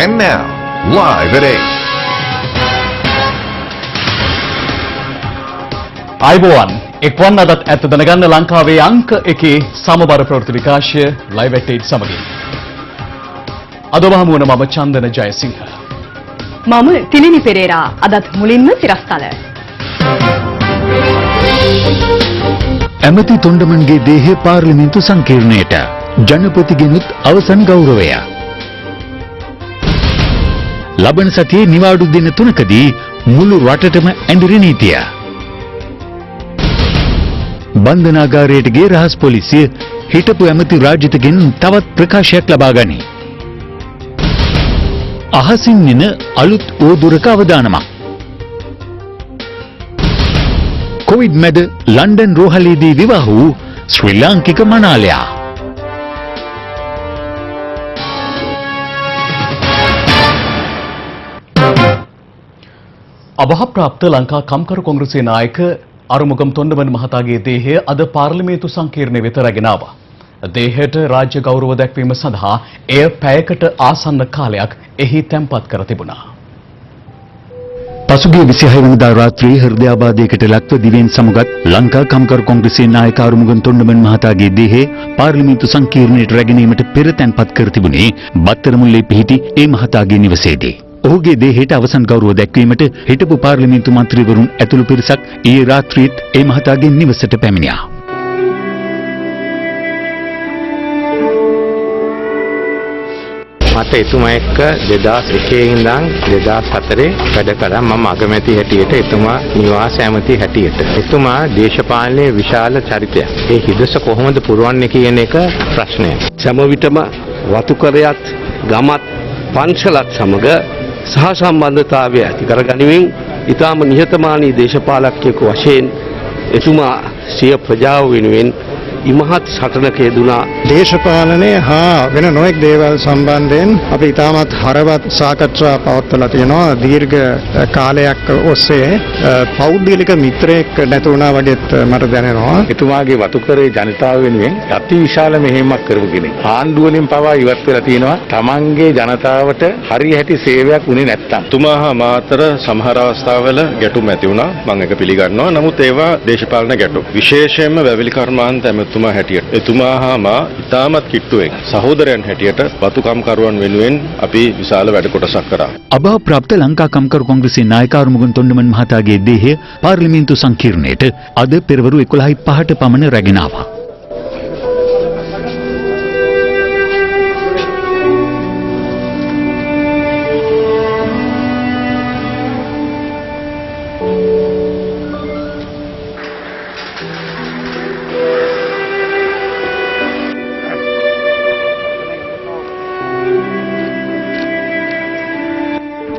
And now, live at 8. आइबोवन එක්වන් අදත් ඇත්ත දැනගන්න ලංකාවේ අංක 1 සමබර ප්‍රවෘත්ති විකාශය live at 8 සමගින් අද වහමුවන මම චන්දන ජයසිංහ මම තිලිනි පෙරේරා අදත් මුලින්ම සිරස්තල ඇමති තොණ්ඩමන්ගේ දේහය පාර්ලිමේන්තු සංකීර්ණයට ජනපතිගෙනුත් අවසන් ගෞරවය ලබන සතියේ නිවාඩු දින 3කදී මුළු රටටම ඇඳිරි නීතිය බන්ධනාගාරයට ගිය රහස් පොලිසිය හිටපු ඇමති රාජිතගෙන් තවත් ප්‍රකාශයක් ලබා ගනී. අහසින් එන අලුත් ඕදුරක අවදානමක්. කොවිඩ් මැද ලන්ඩන් රෝහලේදී විවාහ වූ ශ්‍රී ලාංකික මනාලයා. අභාප්‍රාප්ත ලංකා කම්කරු කොංග්‍රසයේ නායක අරුමුගම් තොණ්ඩමන් මහතාගේ දේහය අද පාර්ලිමේන්තු සංකීර්ණය වෙත රැගෙන ආවා. දේහයට රාජ්‍ය ගෞරව දැක්වීම සඳහා එය පැයකට ආසන්න කාලයක් එහි තැන්පත් කර තිබුණා. පසුගිය 26 වෙනිදා රාත්‍රියේ හෘදයාබාධයකට ලක්ව දිවෙන් සමුගත් ලංකා කම්කරු කොංග්‍රසයේ නායක අරුමුගම් තොණ්ඩමන් මහතාගේ දේහය පාර්ලිමේන්තු සංකීර්ණයට රැගෙනීමට පෙර තැන්පත් කර තිබුණේ බත්තරමුල්ලේ පිහිටි ඒ මහතාගේ නිවසේදී. ඔහුගේ දේහයට අවසන් ගෞරව දැක්වීමට හිටපු පාර්ලිමේන්තු මන්ත්‍රීවරුන් ඇතුළු පිරිසක් ඊයේ රාත්‍රියේත් ඒ මහතාගේ නිවසට පැමිණියා. මට එතුමා එක්ක 2001 ඉඳන් 2004 වැඩ කරා. මම අගමැති හැටියට එතුමා නිවාස ඇමති හැටියට. එතුමා දේශපාලනයේ විශාල චරිතයක්. ඒ හිදස කොහොමද පුරවන්නේ කියන එක ප්‍රශ්නයක්. සෑම විටම වතුකරයත් ගමත් පන්සලත් සමග සහසම්බන්ධතාවය ඇති කරගනිමින් ඊටාම නිහතමානී දේශපාලකයෙකු වශයෙන් එතුමා සිය ප්‍රජාව වෙනුවෙන් ඉමහත් සටනක යෙදුණා. දේශපාලනය හා වෙන නොයෙක් දේවල් සම්බන්ධයෙන් අපි ඉතාමත් හරවත් සාකච්ඡා පවත්වලා තියෙනවා. දීර්ඝ කාලයක් ඔස්සේ පෞද්ගලික මිත්‍රයෙක් නැති වුණා වගේත් මට දැනෙනවා. එතුමාගේ වතුකරේ ජනතාව වෙනුවෙන් අති විශාල මෙහෙයුමක් කරපු කෙනෙක්. ආණ්ඩුව වලින් පවා ඉවත් වෙලා තියෙනවා. තමන්ගේ ජනතාවට හරියටි සේවයක් උනේ නැත්තම්. එතුමා හා මාතර සමහර අවස්ථාවල ගැටුම් ඇති වුණා. මම ඒක පිළිගන්නවා. නමුත් ඒවා දේශපාලන ගැටුම්. විශේෂයෙන්ම වැවිලි කර්මාන්ත එතුමා හැටියට එතුමා හා මා ඉතාමත් කිට්ටුවෙන් සහෝදරයන් හැටියට වතුකම්කරුවන් වෙනුවෙන් අපි විශාල වැඩ කොටසක් කරා. අභාප්‍රාප්ත ලංකා කම්කරු කොංග්‍රසයේ නායක අරුමුගම් තොණ්ඩමන් මහතාගේ දේහය පාර්ලිමේන්තු සංකීර්ණයට අද පෙරවරු 11:05ට පමණ රැගෙන ආවා.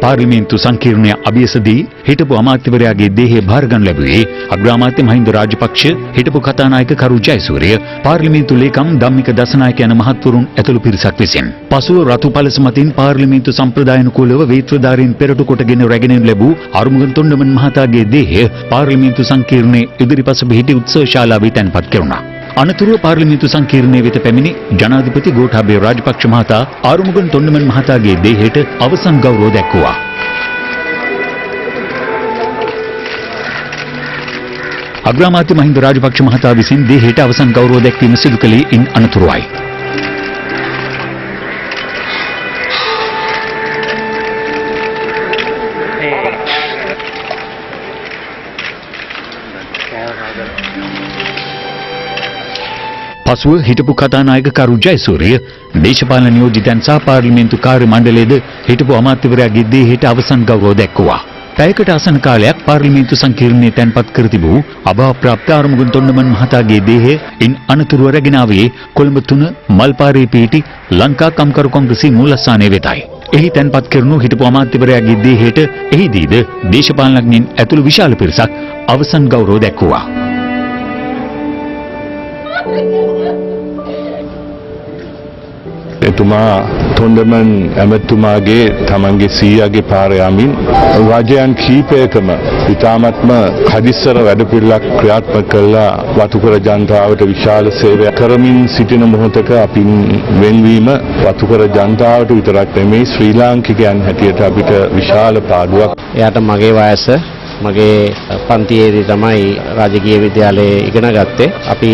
පාර්ලිමේන්තු සංකීර්ණය අභියසදී හිටපු අමාත්‍යවරයාගේ දේහය භාරගනු ලැබුවේ අග්‍රාමාත්‍ය මහින්ද රාජපක්ෂ, හිටපු කතානායක කරු ජයසූරිය, පාර්ලිමේන්තු ලේකම් ධම්මික දසනායක යන මහත්වරුන් ඇතුළු පිරිසක් විසින්. පසුව රතු පළස මතින් පාර්ලිමේන්තු සම්ප්‍රදායනුකූලව වේත්‍රධාරීන් පෙරටු කොටගෙන රැගෙන ලැබූ අරුමුගම් තොණ්ඩමන් මහතාගේ දේහය පාර්ලිමේන්තු සංකීර්ණයේ ඉදිරිපස පිහිටි උත්සව ශාලාවේ තැන්පත් කෙරුණා. අනතුරුව පාර්ලිමේන්තු සංකීර්ණය වෙත පැමිණි ජනාධිපති ගෝඨාභය රාජපක්ෂ මහතා අරුමුගම් තොණ්ඩමන් මහතාගේ දේහයට අවසන් ගෞරව දැක්වුවා. අග්‍රාමාත්‍ය මහින්ද රාජපක්ෂ මහතා විසින් දේහයට අවසන් ගෞරව දැක්වීම සිදු කළේ ඉන් අනතුරුවයි. පසුව හිටපු කතානායක කරු ජයසූරිය, දේශපාලන නියෝජිතයන් සහ පාර්ලිමේන්තු කාර්ය මණ්ඩලයේද හිටපු අමාත්‍යවරයාගේ දේහයට අවසන් ගෞරව දැක්වුවා. පැයකට ආසන්න කාලයක් පාර්ලිමේන්තු සංකීර්ණයේ තැන්පත් කර තිබූ අභාප්‍රාප්ත අරුමුගම් තොණ්ඩමන් මහතාගේ දේහය ඉන් අනතුරුව රැගෙන ආවේ කොළඹ 3 මල්පාරේ පිහිටි ලංකා කම්කරු කොංග්‍රසයේ මූලස්ථානයේ වෙතයි. එහි තැන්පත් කරනු හිටපු අමාත්‍යවරයාගේ දේහයට එහිදීද දේශපාලනඥයින් ඇතුළු විශාල පිරිසක් අවසන් ගෞරව දැක්වුවා. ඔබතුමා තොණ්ඩමන් ඇමතුමාගේ තමන්ගේ සීයාගේ පාර යමින් රජයන් කීපයකම ඉතාමත්ම කඩිස්සර වැඩපිළිවෙලක් ක්‍රියාත්මක කළා වතුකර ජනතාවට විශාල සේවයක් කරමින් සිටින මොහොතක අපි වෙන්වීම වතුකර ජනතාවට විතරක් නෙමෙයි ශ්‍රී ලාංකිකයන් හැටියට අපිට විශාල පාඩුවක්. එයාට මගේ වයස මගේ පන්තියේදී තමයි රාජකීය විද්‍යාලයේ ඉගෙන ගත්තේ. අපි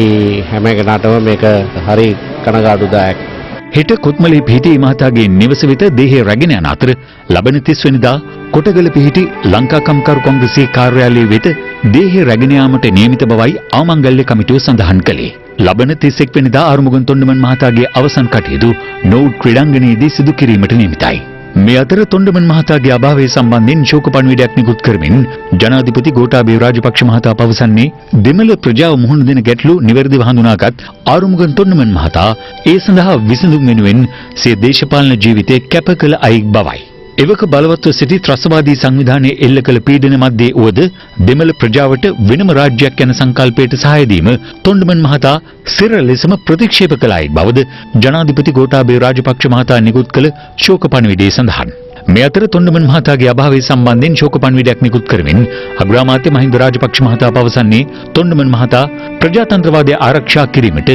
හැම කෙනාටම මේක හරි කනගාටුදායක. හෙට කොත්මලේ පිහිටි මහතාගේ නිවස වෙත දේහය රැගෙන යන අතර ලබන 30 වෙනිදා කොටගල පිහිටි ලංකා කම්කරු කොංග්‍රසයේ කාර්යාලය වෙත දේහය රැගෙන යාමට නියමිත බවයි ආමංගල්‍ය කමිටුව සඳහන් කළේ. ලබන 31 වෙනිදා ආරුමුගන් තොණ්ඩමන් මහතාගේ අවසන් කටයුතු නෝඩ් ක්‍රීඩාංගණයේදී සිදු කිරීමට නියමිතයි. මේ අතර තොණ්ඩමන් මහතාගේ අභාවය සම්බන්ධයෙන් ශෝක පණිවිඩයක් නිකුත් කරමින් ජනාධිපති ගෝඨාභය රාජපක්ෂ මහතා පවසන්නේ දෙමළ ප්‍රජාව මුහුණ දෙන ගැටලු නිවැරදිව හඳුනාගත් ආරුමුගන් තොණ්ඩමන් මහතා ඒ සඳහා විසඳුම් වෙනුවෙන් සිය දේශපාලන ජීවිතය කැප කළ අයෙක් බවයි. එවක බලවත්ව සිටි ත්‍රස්තවාදී සංවිධානයේ එල්ල කළ පීඩන මැද්දේ වුවද දෙමළ ප්‍රජාවට වෙනම රාජ්‍යයක් යන සංකල්පයට සහාය දීම තොණ්ඩමන් මහතා සිර ලෙසම ප්‍රතික්ෂේප කළ අයෙක් බවද ජනාධිපති ගෝඨාභය රාජපක්ෂ මහතා නිකුත් කළ ශෝක පණිවිඩයේ සඳහන්. මේ අතර තොණ්ඩමන් මහතාගේ අභාවය සම්බන්ධයෙන් ශෝක පණිවිඩයක් නිකුත් කරමින් අග්‍රාමාත්‍ය මහින්ද රාජපක්ෂ මහතා පවසන්නේ තොණ්ඩමන් මහතා ප්‍රජාතන්ත්‍රවාදය ආරක්ෂා කිරීමට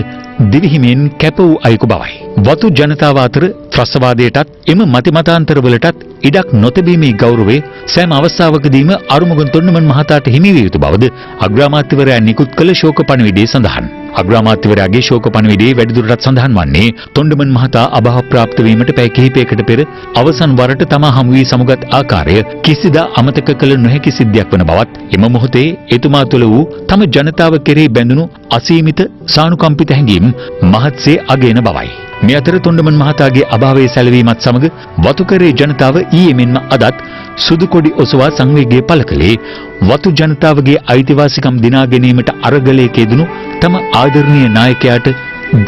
දිවිහිමියෙන් කැප වූ අයෙකු බවයි. වතු ජනතාව අතර ත්‍රස්තවාදයටත් එම මතිමතාන්තරවලටත් ඉඩක් නොතැබීමේ ගෞරවය සෑම අවස්ථාවකදීම අරුමුගන් තොණ්ඩමන් මහතාට හිමි විය යුතු බවද අග්‍රාමාත්‍යවරයා නිකුත් කළ ශෝක පණිවිඩයේ සඳහන්. අග්‍රාමාත්‍යවරයාගේ ශෝක පණිවිඩයේ වැඩිදුරටත් සඳහන් වන්නේ තොණ්ඩමන් මහතා අභාව ප්‍රාප්ත වීමට පැය කිහිපයකට පෙර අවසන් වරට තමා හමු වී සමුගත් ආකාරය කිසිදා අමතක කළ නොහැකි සිද්ධියක් වන බවත් එම මොහොතේ එතුමා තුළ වූ තම ජනතාව කෙරෙහි බැඳුණු අසීමිත සානුකම්පිත හැඟීම් මහත්සේ අගයන බවයි. මේ අතර තොණ්ඩමන් මහතාගේ අභාවයේ සැලවීමත් සමග වතුකරේ ජනතාව ඊයේ මෙන්ම අදත් සුදු කොඩි ඔසවා සංවේගය පළ කළේ වතු ජනතාවගේ අයිතිවාසිකම් දිනා ගැනීමට අරගලයක යෙදුණු තම ආදරණීය නායකයාට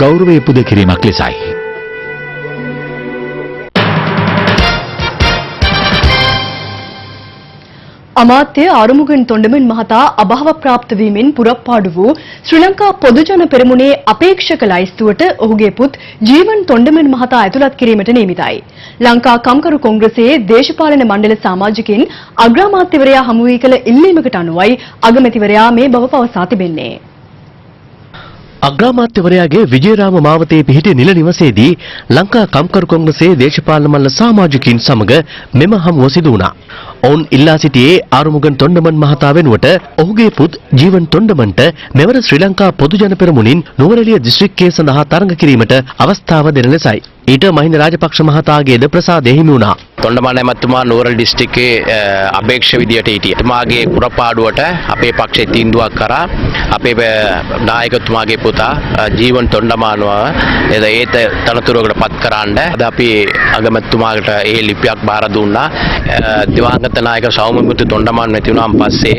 ගෞරවය පුද කිරීමක් ලෙසයි. අමාත්‍ය ආරුමුගන් තොණ්ඩමන් මහතා අභාව ප්‍රාප්ත වීමෙන් පුරප්පාඩු වූ ශ්‍රී ලංකා පොදුජන පෙරමුණේ අපේක්ෂක ලයිස්තුවට ඔහුගේ පුත් ජීවන් තොණ්ඩමන් මහතා ඇතුළත් කිරීමට නියමිතයි. ලංකා කම්කරු කොංග්‍රසයේ දේශපාලන මණ්ඩල සමාජිකින් අග්‍රාමාත්‍යවරයා හමු වී කළ ඉල්ලීමකට අනුවයි අගමැතිවරයා මේ බව පවසා තිබෙන්නේ. අග්‍රාමාත්‍යවරයාගේ විජේරාම මාවතේ පිහිටි නිල නිවසේදී ලංකා කම්කරු කොංග්‍රසයේ දේශපාලන මණ්ඩල සමාජිකින් සමග මෙම හමුව සිදු වුණා. ඔවුන් ඉල්ලා සිටියේ ආරුමුගන් තොණ්ඩමන් මහතා වෙනුවට ඔහුගේ පුත් ජීවන් තොණ්ඩමන්ට මෙවර ශ්‍රී ලංකා පොදුජන පෙරමුණින් නුවරඑළිය දිස්ත්‍රික්කයේ සඳහා තරඟ කිරීමට අවස්ථාව දෙන ලෙසයි. ඊට මහින්ද රාජපක්ෂ මහතාගේද ප්‍රසාදය හිමි වුණා. තොණ්ඩමන් ඇමතුමා නුවරඑළිය දිස්ත්‍රික්කයේ අපේක්ෂ විදියට හිටියා. එතුමාගේ පුරපාඩුවට අපේ පක්ෂයේ තීන්දුවක් කරා අපේ නායකතුමාගේ පුතා ජීවන් තොණ්ඩමානව ඒත තනතුරකට පත් කරන්න අද අපි අගමැතිතුමාට ඒ ලිපියක් බාර දුන්නා. දිවංගත නායක සෞම්‍යමුතු තොණ්ඩමාන නැති වුණාන් පස්සේ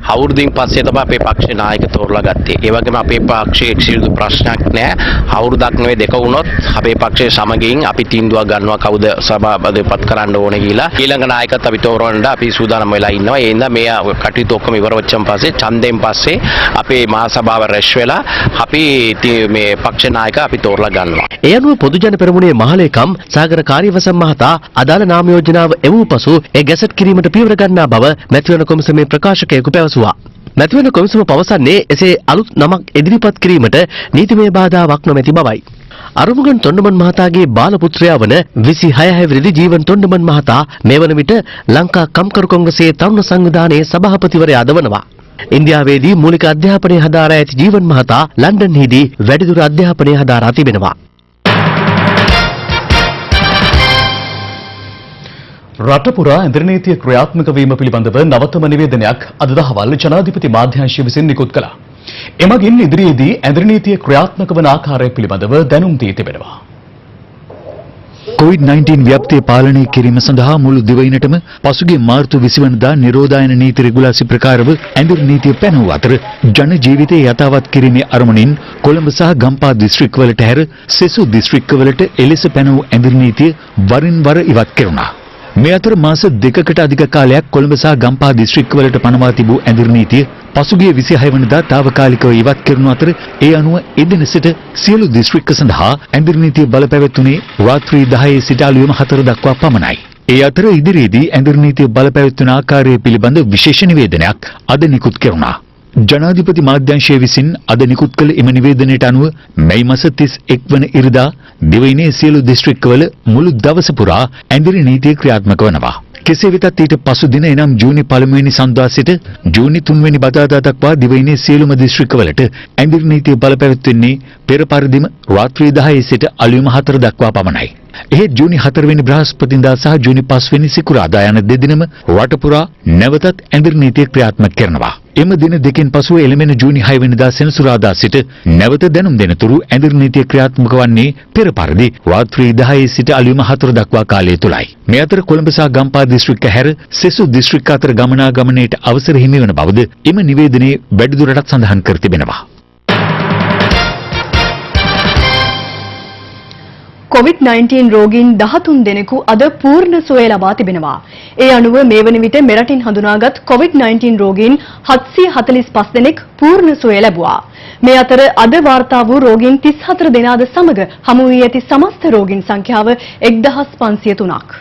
අවුරුදුකින් පස්සේ තමයි අපේ පක්ෂේ නායක තෝරලා ගත්තේ. ඒ වගේම අපේ පක්ෂයේ කිසිදු ප්‍රශ්නයක් නැහැ. අවුරුද්දක් නෙවෙයි දෙක වුණොත් අපේ පක්ෂයේ සමගින් අපි තීන්දුවක් ගන්නවා කවුද සභාපතිපත් කරන්න ඕනේ කියලා. ඊළඟ නායකත් අපි තෝරවන්න අපි සූදානම් වෙලා ඉන්නවා. ඒ හින්දා මේ කටයුතු ඔක්කොම ඉවර වෙච්චන් පස්සේ ඡන්දයෙන් පස්සේ අපේ මහා සභාව රැස් වෙලා අපි මේ පක්ෂ නායක අපි තෝරලා ගන්නවා. ඒ අනුව පොදුජන පෙරමුණේ මහලේකම් සාගර කාර්යවසම් මහතා අදාළ නාම යෝජනාව එවූ පසු ඒ ගැසට් කිරීමට පියවර ගන්නා බව මැතිවරණ කොමිසමේ ප්‍රකාශකයෙකු පැවසුවා. මැතිවරණ කොමිසම පවසන්නේ එසේ අලුත් නමක් ඉදිරිපත් කිරීමට නීතිමය බාධාවක් නොමැති බවයි. අරුමුගන් තොණ්ඩමන් මහතාගේ බාල පුත්‍රයා වන 26 හැවිරිදි ජීවන් තොණ්ඩමන් මහතා මේ වන විට ලංකා කම්කරු කොංග්‍රසයේ තරුණ සංවිධානයේ සභාපතිවරයාද වනවා. ඉන්දියාවේදී මූලික අධ්‍යාපනය හදාරා ඇති ජීවන් මහතා ලන්ඩන්හිදී වැඩිදුර අධ්‍යාපනය හදාරා තිබෙනවා. රට පුරා ඉන්ද්‍ර නීතිය ක්‍රියාත්මක වීම පිළිබඳව නවතම නිවේදනයක් අද දහවල් ජනාධිපති මාධ්‍යංශය විසින් නිකුත් කළා. එමගින් ඉදිරියේදී ඉන්ද්‍ර නීතිය ක්‍රියාත්මක වන ආකාරය පිළිබඳව දැනුම් දී තිබෙනවා. COVID-19 ව්‍යාප්තිය පාලනය කිරීම සඳහා මුළු දිවයිනටම පසුගිය මාර්තු 20 වෙනිදා නිරෝධායන නීති රෙගුලාසි ප්‍රකාරව ඇඳුරු නීතිය පැනවූ අතර ජන ජීවිතය යථාවත් කිරීමේ අරමුණින් කොළඹ සහ ගම්පහ දිස්ත්‍රික්කවලට හැර සෙසු දිස්ත්‍රික්කවලට එලෙස පැනවූ ඇඳුරු නීතිය වරින් වර ඉවත් කෙරුණා. මේ අතර මාස දෙකකට අධික කාලයක් කොළඹ සහ ගම්පහ දිස්ත්‍රික්කවලට පනවා තිබූ ඇඳිරි නීතිය පසුගිය 26 වෙනිදා తాවකාලිකව ඉවත් කරනු අතර ඒ අනුව එදින සිට සියලු දිස්ත්‍රික්ක සඳහා ඇඳිරි නීතිය බලපැවැත්වුණේ රාත්‍රී 10 සිට අලුයම 4 දක්වා පමණයි. ඒ අතර ඉදිරියේදී ඇඳිරි නීතිය බලපැවැත්වන ආකාරය පිළිබඳ විශේෂ නිවේදනයක් අද නිකුත් කෙරුණා. ජනාධිපති මාධ්‍යංශය විසින් අද නිකුත් කළ එම නිවේදනයට අනුව මැයි මාස 31 වන ඉරිදා දිවයිනේ සියලු දිස්ත්‍රික්කවල මුළු දවස පුරා ඇඳිරි නීතිය ක්‍රියාත්මක වනවා. කෙසේ වෙතත් ඊට පසු දින එනම් ජූනි 1 වෙනි සඳුදා සිට ජූනි 3 වෙනි බදාදා දක්වා දිවයිනේ සියලුම දිස්ත්‍රික්කවලට ඇඳිරි නීතිය බලපැවැත්වෙන්නේ පෙර පරිදිම රාත්‍රී 10 සිට අලුයම 4 දක්වා පමණයි. එහෙත් ජූනි 4 වෙනි බ්‍රහස්පතින්දා සහ ජූනි 5 වෙනි සිකුරාදා යන දෙදිනම රට පුරා නැවතත් ඇඳිරි නීතිය ක්‍රියාත්මක කරනවා. එම දින දෙකෙන් පසුව එළඹෙන ජූනි 6 වෙනිදා සෙනසුරාදා සිට නැවත දැනුම් දෙනතුරු ඇඳිරි නීතිය ක්‍රියාත්මක වන්නේ පෙර පරිදි රාත්‍රී 10 සිට අලුයම 4 දක්වා කාලය තුලයි. මේ අතර කොළඹ සහ ගම්පහ දිස්ත්‍රික්ක හැර සෙසු දිස්ත්‍රික්ක අතර ගමනාගමනයට අවසර හිමි වන බවද එම නිවේදනයේ වැඩිදුරටත් සඳහන් කර තිබෙනවා. COVID-19 රෝගීන් 13 දෙනෙකු අද පූර්ණ සුවය ලබා තිබෙනවා. ඒ අනුව මේ වන විට මෙරටින් හඳුනාගත් COVID-19 රෝගීන් 745 දෙනෙක් පූර්ණ සුවය ලැබුවා. මේ අතර අද වාර්තා වූ රෝගීන් 34 දෙනාද සමග හමු වී ඇති සමස්ත රෝගීන් සංඛ්‍යාව 1503ක්.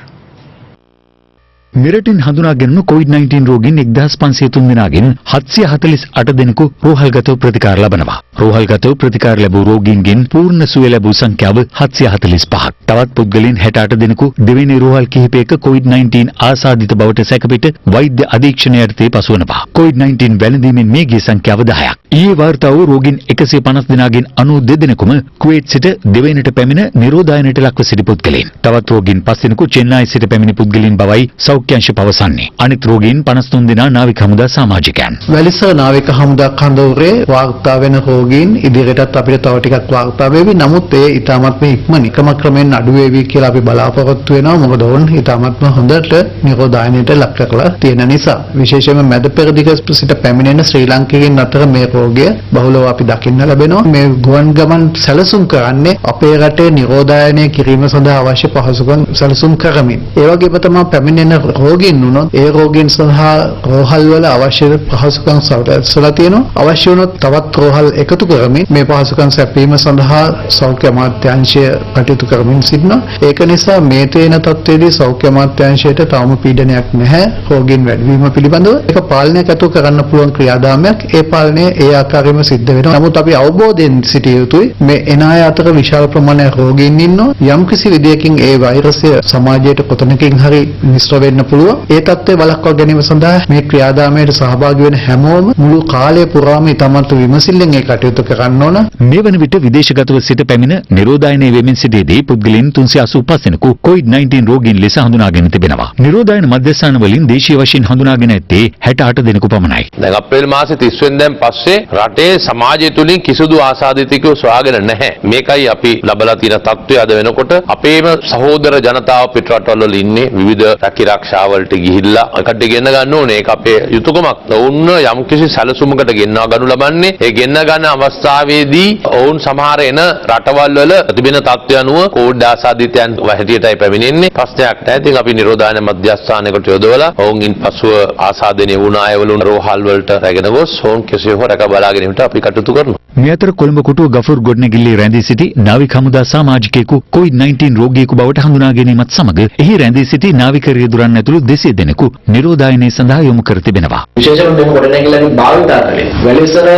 මෙරටින් හඳුනාගෙන COVID-19 රෝගීන් 1503 දෙනාගෙන් 748 දෙනෙකු රෝහල්ගතව ප්‍රතිකාර ලබනවා. රෝහල්ගතව ප්‍රතිකාර ලැබූ රෝගීන්ගෙන් පූර්ණ සුවය ලැබූ සංඛ්‍යාව 745ක්. තවත් පුද්ගලයන් 68 දෙනෙකු දෙවෙනි රෝහල් කිහිපයක COVID-19 ආසාදිත බවට සැකපිට වෛද්‍ය අධීක්ෂණය යටතේ පසුවනවා. COVID-19 වැළඳීමෙන් මේ ගිය සංඛ්‍යාව 10ක්. ඊයේ වාර්තා වූ රෝගීන් 150 දෙනාගෙන් 92 දෙනෙකුම කුවේට් සිට දෙවයිනට පැමිණ නිරෝධායනයට ලක්ව සිටි පුද්ගලයන්. තවත් රෝගීන් 5 දෙනෙකු චෙන්නයි සිට පැමිණි පුද්ගලයන් බවයි සෞඛ්‍යංශ පවසන්නේ. අනිත් රෝගීන් 53 දෙනා නාවික හමුදා සමාජිකයන්. වැලිසර නාවික හමුදා කඳවුරේ වාර්තා වෙන රෝගීන් ඉදිරියටත් අපිට තව ටිකක් වාර්තා වෙවි. නමුත් ඒ ඊටමත්ම ඉක්මනින් ක්‍රමයෙන් අඩු වේවි කියලා අපි බලාපොරොත්තු වෙනවා. මොකද ඔවුන් ඊටමත්ම හොඳට නිරෝධායනයට ලක් කරලා තියෙන නිසා. විශේෂයෙන්ම මැද පෙරදිග සිට පැමිණෙන ශ්‍රී ලාංකිකයන් අතර මේ රෝගය බහුලව අපි දකින්න ලැබෙනවා. මේ ගුවන් ගමන් සැලසුම් කරන්නේ අපේ රටේ නිරෝධායනය කිරීම සඳහා අවශ්‍ය පහසුකම් සැලසුම් කරමින්. ඒ වගේම තමයි පැමිණෙන රෝගීන් වුණොත් ඒ රෝගීන් සඳහා රෝහල් වල අවශ්‍ය පහසුකම් සලසලා තියෙනවා. අවශ්‍ය වුණොත් තවත් රෝහල් එකතු කරමින් මේ පහසුකම් සැපයීම සඳහා සෞඛ්‍ය අමාත්‍යාංශය කටයුතු කරමින් සිටිනවා. ඒක නිසා මේ තේන තත්ත්වයේදී සෞඛ්‍ය අමාත්‍යාංශයට තවම පීඩනයක් නැහැ රෝගීන් වැඩිවීම පිළිබඳව. ඒක පාලනයක් ඇතුව කරන්න පුළුවන් ක්‍රියාදාමයක්. ඒ පාලනය ඒ ආකාරයෙන්ම සිද්ධ වෙනවා. නමුත් අපි අවබෝධයෙන් සිටිය යුතුයි මේ එන අය අතර විශාල ප්‍රමාණයක් රෝගීන් ඉන්නවා. යම්කිසි විදියකින් ඒ වෛරසය සමාජයට කොතනකින් හරි මිශ්‍ර වෙන්න පුළුවන්. ඒ තත්ත්වය වළක්වා ගැනීම සඳහා මේ ක්‍රියාදාමයට සහභාගී වෙන හැමෝම මුළු කාලය පුරාම ඊටමත් විමසිල්ලෙන් ඒ කටයුතු කරන්න ඕන. මේ වන විට විදේශගතව සිට පැමිණ නිරෝධායනය වෙමින් සිටියේදී පුද්ගලයන් 385 දෙනෙකු COVID-19 රෝගීන් ලෙස හඳුනාගෙන තිබෙනවා. නිරෝධායන මධ්‍යස්ථාන වලින් දේශීය වශයෙන් හඳුනාගෙන ඇත්තේ 68 දෙනෙකු පමණයි. දැන් අප්‍රේල් මාසේ 30 වෙනිදාන් පස්සේ රටේ සමාජය තුලින් කිසිදු ආසාදිතයෙකු සොයාගෙන නැහැ. මේකයි අපි ලබලා තියෙන තත්ත්වය අද වෙනකොට අපේම සහෝදර ජනතාව පිටරටවල වල ඉන්නේ විවිධ රැකිරක්ෂා වලට ගිහිල්ලා එකට ගෙන්න ගන්න ඕනේ. ඒක අපේ යුතුයකමක්. ඔවුන් යම්කිසි සැලසුමකට ගෙන්වා ගනු ලබන්නේ. ඒ ගෙන්න ගන්න අවස්ථාවේදී ඔවුන් සමහර එන රටවල් වල තිබෙන තත්ත්වය අනුව කෝවිඩ් ආසාදිතයන් හැටියටයි පැමිණෙන්නේ. ප්‍රශ්නයක් නැහැ. ඉතින් අපි නිරෝධායන මධ්‍යස්ථානයකට යොදවලා ඔවුන්ගින් පසුව ආසාදනය වුණ අයවලු රෝහල් වලට රැගෙන ගොස් ඔවුන් කෙසේ හෝ රැක බලා ගැනීමට අපි කටයුතු කරනවා. මේ අතර කොළඹ කොටුව ගෆූර් ගොඩනැගිල්ලේ රැඳී සිටි නාවික හමුදා සමාජිකයෙකු COVID-19 රෝගියෙකු බවට හඳුනා ගැනීමත් සමග එහි රැඳී සිටි නාවික රියදුරන් ඇතුළු 200 දෙනෙකු නිරෝධායනය සඳහා යොමු කර තිබෙනවා. විශේෂයෙන්ම මේ ගොඩනැගිල්ලේ භාවිතා කළේ වැලිසර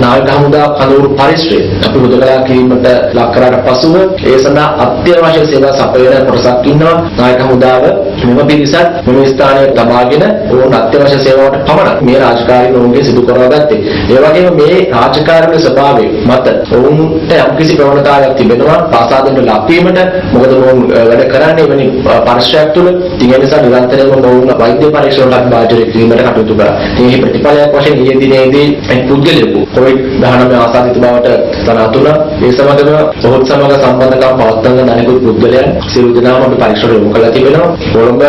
නාවික හමුදා කඳවුරු පරිශ්‍රය අපි හුදකලා කිරීමට ලක් කරාට පසුව ඒ සඳහා අත්‍යවශ්‍ය සේවා සපයන කොටසක් ඉන්නවා. නාවික හමුදාව මෙම පිරිසත් මෙම ස්ථානයේ ලබාගෙන ඕන අත්‍යවශ්‍ය සේවාවට පමණක් මේ රාජකාරී නෝන්ගේ සිදු කරවගත්තේ. ඒ වගේම මේ රාජකාරී ස්වභාවය මත ඔවුන්ට යම්කිසි ප්‍රවණතාවයක් තිබෙනවා පාසාදෙන්න ලක්වීමට. මොකද ඔවුන් වැඩ කරන්නේ වෙනි පරිශ්‍රයක් තුළ. ඒ නිසා නිරන්තරයෙන්ම ඔවුන් වෛද්‍ය පරීක්ෂණවලට බාහිර කිරීමට කටයුතු කරා. මේ ප්‍රතිඵලයක් වශයෙන් ඊයේ දිනේදී එක් පුද්ගලයෙකු COVID-19 ආසාදිත බවට තනතුර ඒ සමගම ඔහුත් සමග සම්බන්ධකම් පවත්වන අනෙකුත් පුද්ගලයන් සියලු දෙනාම අපි පරීක්ෂණ යොමු කළා තිබෙනවා. කොළඹ